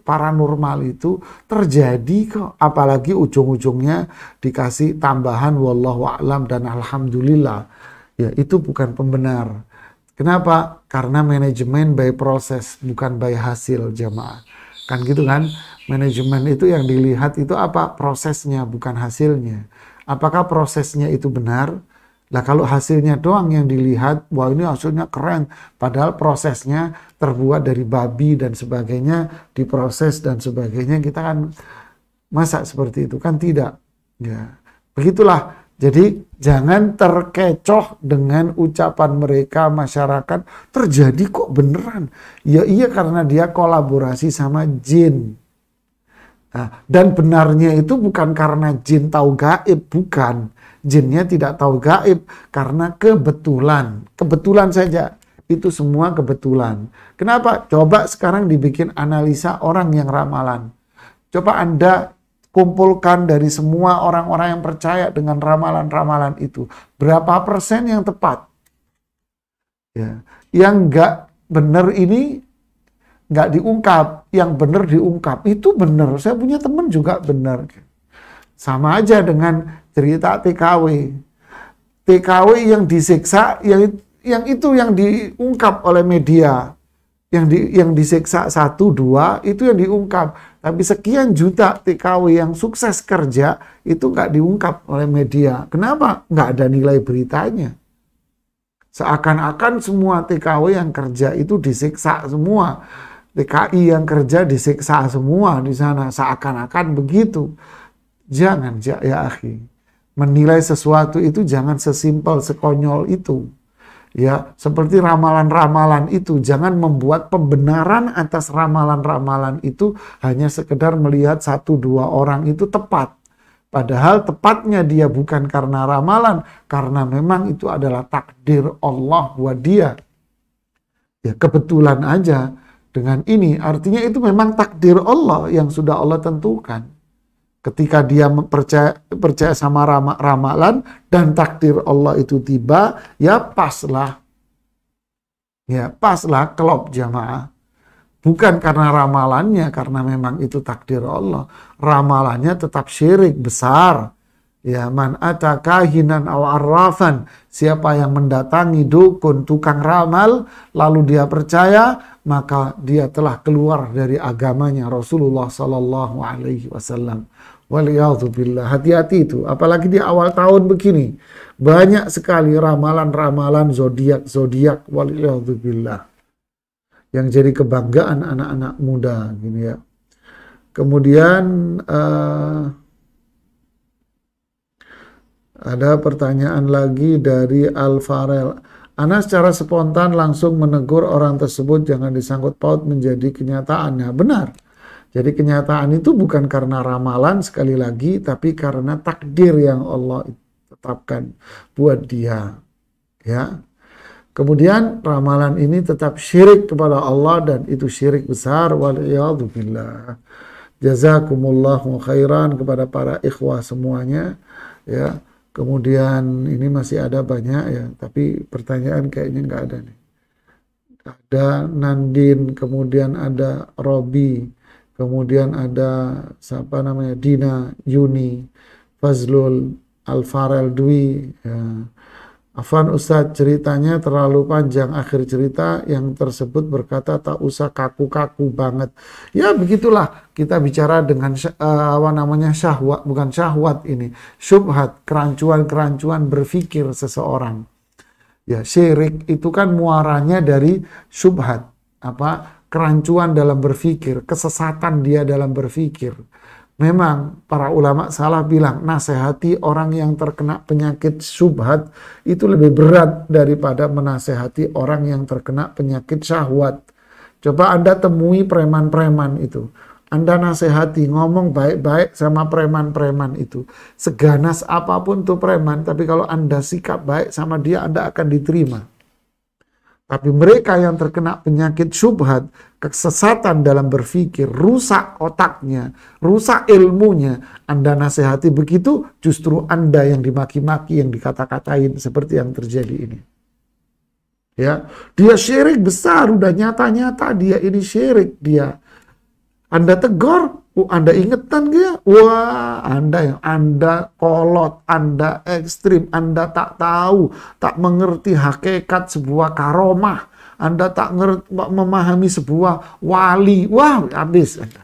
paranormal itu, terjadi kok. Apalagi ujung-ujungnya dikasih tambahan wallahu a'lam dan alhamdulillah. Ya, itu bukan pembenar. Kenapa? Karena manajemen by proses, bukan by hasil, jamaah. Kan gitu kan? Manajemen itu yang dilihat itu apa? Prosesnya, bukan hasilnya. Apakah prosesnya itu benar? Nah, kalau hasilnya doang yang dilihat, wah ini hasilnya keren, padahal prosesnya terbuat dari babi dan sebagainya, diproses dan sebagainya, kita kan masa seperti itu kan tidak. Ya, begitulah. Jadi jangan terkecoh dengan ucapan mereka masyarakat, terjadi kok beneran. Ya iya, karena dia kolaborasi sama jin. Nah, dan benarnya itu bukan karena jin tahu gaib, bukan. Jinnya tidak tahu gaib karena kebetulan. Kebetulan saja. Itu semua kebetulan. Kenapa? Coba sekarang dibikin analisa orang yang ramalan. Coba Anda kumpulkan dari semua orang-orang yang percaya dengan ramalan-ramalan itu. Berapa persen yang tepat? Ya. Yang nggak benar ini nggak diungkap. Yang benar diungkap. Itu benar. Saya punya teman juga benar. Sama aja dengan cerita TKW. TKW yang disiksa, yang itu yang diungkap oleh media. Yang disiksa 1, 2, itu yang diungkap. Tapi sekian juta TKW yang sukses kerja, itu nggak diungkap oleh media. Kenapa? Nggak ada nilai beritanya. Seakan-akan semua TKW yang kerja itu disiksa semua. TKI yang kerja disiksa semua di sana. Seakan-akan begitu. Jangan, ya akhi. Menilai sesuatu itu jangan sesimpel, sekonyol itu. Ya, seperti ramalan-ramalan itu. Jangan membuat pembenaran atas ramalan-ramalan itu hanya sekedar melihat 1-2 orang itu tepat. Padahal tepatnya dia bukan karena ramalan, karena memang itu adalah takdir Allah buat dia. Ya, kebetulan aja dengan ini. Artinya itu memang takdir Allah yang sudah Allah tentukan. Ketika dia percaya sama ramalan dan takdir Allah itu tiba, ya paslah. Ya paslah klop jamaah. Bukan karena ramalannya, karena memang itu takdir Allah. Ramalannya tetap syirik besar. Ya, man ata kahinan aw arrafan, siapa yang mendatangi dukun, tukang ramal, lalu dia percaya, maka dia telah keluar dari agamanya Rasulullah sallallahu alaihi wasallam. Waliyadzubillah. Hati-hati itu, apalagi di awal tahun begini. Banyak sekali ramalan-ramalan zodiak, waliyadzubillah. Yang jadi kebanggaan anak-anak muda gini ya. Kemudian Ada pertanyaan lagi dari Al Farel. Ana secara spontan langsung menegur orang tersebut jangan disangkut paut menjadi kenyataan. Nah, benar. Jadi kenyataan itu bukan karena ramalan sekali lagi, tapi karena takdir yang Allah tetapkan buat dia. Ya. Kemudian ramalan ini tetap syirik kepada Allah dan itu syirik besar. Waliyadzubillah. Jazakumullahu khairan kepada para ikhwah semuanya. Ya. Kemudian ini masih ada banyak ya, tapi pertanyaan kayaknya nggak ada nih. Ada Nandin, kemudian ada Robi, kemudian ada siapa namanya Dina, Yuni, Fazlul, Alfarel Dwi. Ya. Afwan Ustadz, ceritanya terlalu panjang. Akhir cerita yang tersebut berkata tak usah kaku-kaku banget. Ya begitulah kita bicara dengan apa namanya syahwat, bukan syahwat ini, syubhat, kerancuan-kerancuan berpikir seseorang. Ya syirik itu kan muaranya dari syubhat, apa kerancuan dalam berpikir, kesesatan dia dalam berpikir. Memang para ulama salah bilang nasihati orang yang terkena penyakit syubhat itu lebih berat daripada menasehati orang yang terkena penyakit syahwat. Coba Anda temui preman-preman itu. Anda nasihati, ngomong baik-baik sama preman-preman itu. Seganas apapun tuh preman, tapi kalau Anda sikap baik sama dia, Anda akan diterima. Tapi mereka yang terkena penyakit syubhat, kesesatan dalam berpikir, rusak otaknya, rusak ilmunya, Anda nasihati begitu, justru Anda yang dimaki-maki, yang dikata-katain seperti yang terjadi ini. Ya, dia syirik besar, udah nyata-nyata dia ini syirik dia. Anda tegur, Anda ingetan dia, wah Anda kolot, Anda ekstrim, Anda tak tahu, tak mengerti hakikat sebuah karomah, Anda tak memahami sebuah wali, wah habis Anda.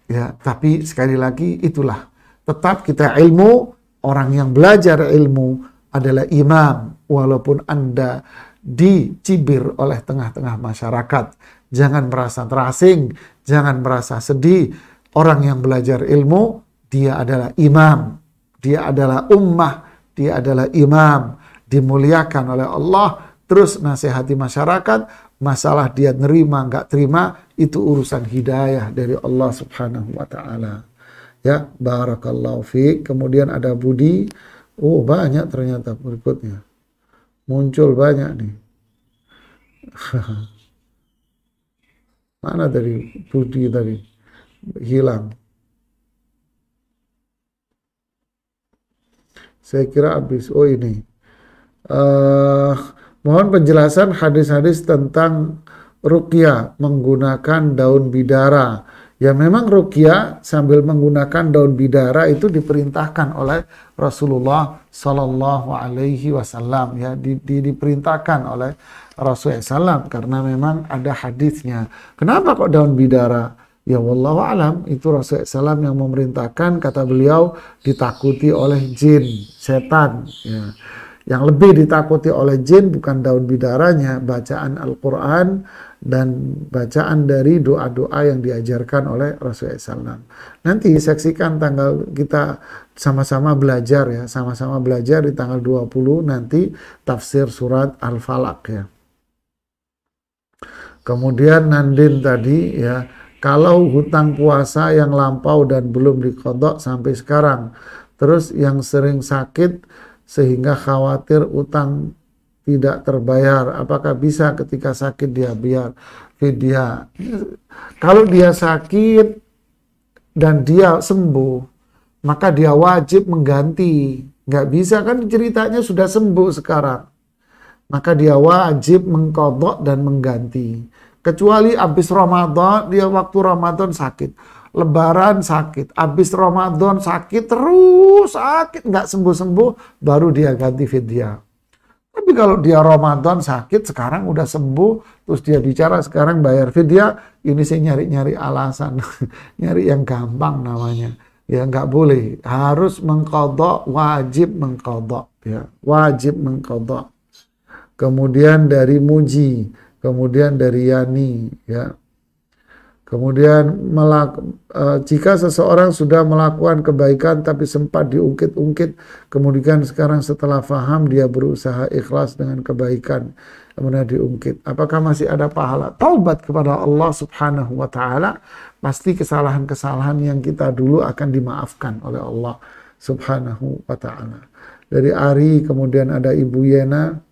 Ya, tapi sekali lagi itulah, tetap kita ilmu, orang yang belajar ilmu adalah imam, walaupun Anda dicibir oleh tengah-tengah masyarakat. Jangan merasa terasing, jangan merasa sedih. Orang yang belajar ilmu, dia adalah imam, dia adalah ummah, dia adalah imam, dimuliakan oleh Allah. Terus nasihati masyarakat, masalah dia nerima nggak terima, itu urusan hidayah dari Allah Subhanahu wa Ta'ala. Ya, barakallahu fiik. Kemudian ada Budi, oh banyak ternyata berikutnya, muncul banyak nih. Mana dari Budi tadi? Hilang. Saya kira habis. Oh ini. Mohon penjelasan hadis-hadis tentang ruqyah menggunakan daun bidara. Ya memang ruqyah sambil menggunakan daun bidara itu diperintahkan oleh Rasulullah Sallallahu Alaihi Wasallam. Ya diperintahkan oleh Rasulullah SAW karena memang ada hadisnya. Kenapa kok daun bidara? Ya wallahu alam, itu Rasulullah SAW yang memerintahkan, kata beliau, ditakuti oleh jin, setan. Ya. Yang lebih ditakuti oleh jin bukan daun bidaranya, bacaan Al-Quran dan bacaan dari doa-doa yang diajarkan oleh Rasulullah SAW. Nanti saksikan tanggal kita sama-sama belajar ya, sama-sama belajar di tanggal 20 nanti tafsir surat Al-Falaq ya. Kemudian Nandin tadi ya, kalau hutang puasa yang lampau dan belum diqadha sampai sekarang, terus yang sering sakit sehingga khawatir utang tidak terbayar, apakah bisa ketika sakit dia biar fidyah? Kalau dia sakit dan dia sembuh, maka dia wajib mengganti. Nggak bisa kan ceritanya sudah sembuh sekarang. Maka dia wajib mengqadha dan mengganti. Kecuali habis Ramadan, dia waktu Ramadan sakit. Lebaran sakit. Habis Ramadan sakit, terus sakit. Nggak sembuh-sembuh, baru dia ganti fidyah. Tapi kalau dia Ramadan sakit, sekarang udah sembuh, terus dia bicara sekarang bayar fidyah, ini saya nyari-nyari alasan. Nyari yang gampang namanya. Ya nggak boleh. Harus mengqadha, wajib mengqadha. Ya, wajib mengqadha. Kemudian dari Muji, kemudian dari Yani, ya. Kemudian jika seseorang sudah melakukan kebaikan tapi sempat diungkit-ungkit, kemudian sekarang setelah faham dia berusaha ikhlas dengan kebaikan, kemudian diungkit, apakah masih ada pahala? Taubat kepada Allah Subhanahu wa Ta'ala, pasti kesalahan-kesalahan yang kita dulu akan dimaafkan oleh Allah Subhanahu wa Ta'ala. Dari Ari, kemudian ada Ibu Yena.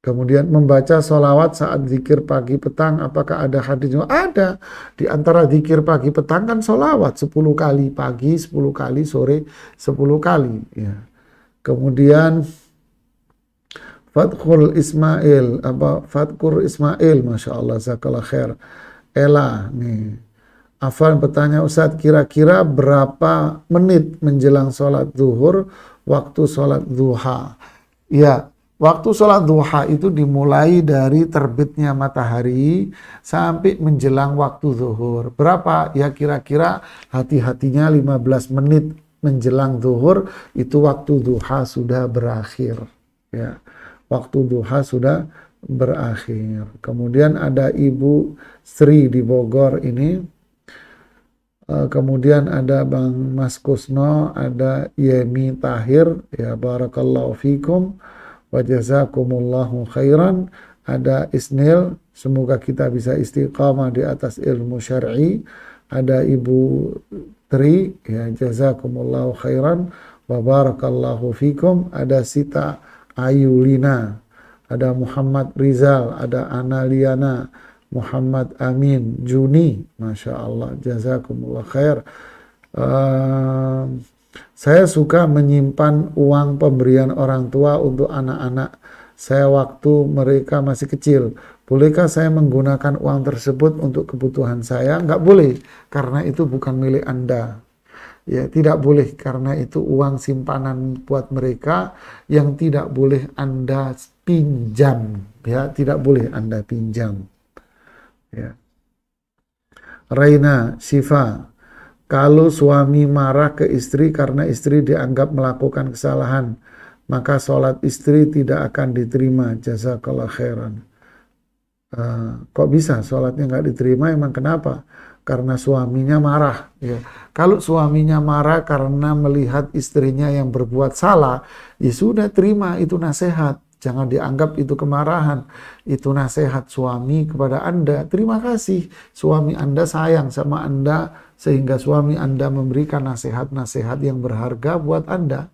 Kemudian membaca sholawat saat zikir pagi petang, apakah ada hadisnya? Ada. Di antara zikir pagi petang kan sholawat 10 kali pagi, 10 kali sore, 10 kali. Ya. Kemudian Fatkur Ismail, Masya Allah, zakallah khair. Ella nih. Afan bertanya, Ustadz, kira-kira berapa menit menjelang sholat zuhur waktu sholat duha? Ya. Waktu sholat duha itu dimulai dari terbitnya matahari sampai menjelang waktu zuhur. Berapa? Ya kira-kira hati-hatinya 15 menit menjelang zuhur itu waktu duha sudah berakhir. Ya, waktu duha sudah berakhir. Kemudian ada Ibu Sri di Bogor ini. Kemudian ada Bang Mas Kusno, ada Yemi Tahir. Ya, barakallahu fikum. Wa jazakumullahu khairan. Ada Isnil, semoga kita bisa istiqamah di atas ilmu syar'i. Ada Ibu Tri, ya jazakumullahu khairan wa barakallahu fikum. Ada Sita Ayulina, ada Muhammad Rizal, ada Analiana, Muhammad Amin Juni, Masya Allah, jazakumullah khair. Saya suka menyimpan uang pemberian orang tua untuk anak-anak saya waktu mereka masih kecil. Bolehkah saya menggunakan uang tersebut untuk kebutuhan saya? Nggak boleh, karena itu bukan milik Anda. Ya, tidak boleh, karena itu uang simpanan buat mereka yang tidak boleh Anda pinjam. Ya, tidak boleh Anda pinjam. Ya. Raina Syifa, kalau suami marah ke istri karena istri dianggap melakukan kesalahan, maka sholat istri tidak akan diterima. Jazakallah khairan. Kok bisa sholatnya nggak diterima? Emang kenapa? Karena suaminya marah. Ya. Kalau suaminya marah karena melihat istrinya yang berbuat salah, ya sudah, terima, itu nasihat. Jangan dianggap itu kemarahan. Itu nasihat suami kepada Anda. Terima kasih. Suami Anda sayang sama Anda, sehingga suami Anda memberikan nasihat-nasihat yang berharga buat Anda.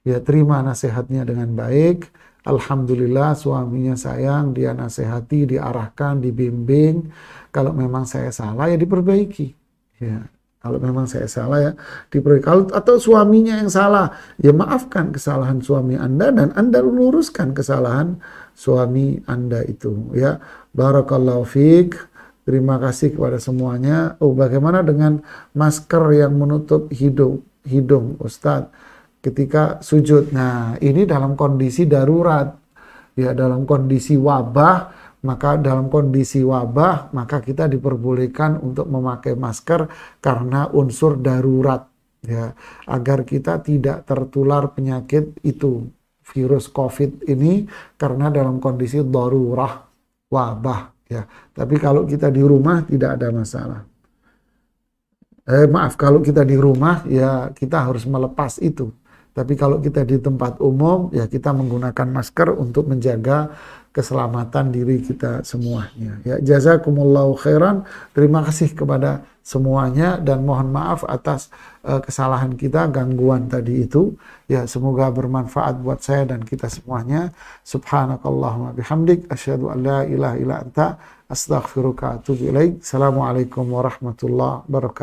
Ya, terima nasihatnya dengan baik. Alhamdulillah suaminya sayang, dia nasihati, diarahkan, dibimbing. Kalau memang saya salah, ya diperbaiki. Ya. Kalau memang saya salah, ya diperbaiki. Kalau atau suaminya yang salah, ya maafkan kesalahan suami Anda dan Anda luruskan kesalahan suami Anda itu. Ya, barakallahu fiik. Terima kasih kepada semuanya. Oh, bagaimana dengan masker yang menutup hidung, Ustadz, ketika sujud? Nah, ini dalam kondisi darurat. Ya, dalam kondisi wabah. Maka dalam kondisi wabah, maka kita diperbolehkan untuk memakai masker karena unsur darurat, ya, agar kita tidak tertular penyakit itu, virus COVID ini, karena dalam kondisi darurah, wabah, ya. Tapi kalau kita di rumah tidak ada masalah. Maaf, kalau kita di rumah ya kita harus melepas itu. Tapi kalau kita di tempat umum, ya kita menggunakan masker untuk menjaga keselamatan diri kita semuanya. Ya, jazakumullahu khairan. Terima kasih kepada semuanya dan mohon maaf atas kesalahan kita, gangguan tadi itu. Ya, semoga bermanfaat buat saya dan kita semuanya. Subhanakallahumma bihamdik, asyhadu an la ilaha illa anta, astaghfiruka wa atubu ilaik. Assalamualaikum warahmatullahi wabarakatuh.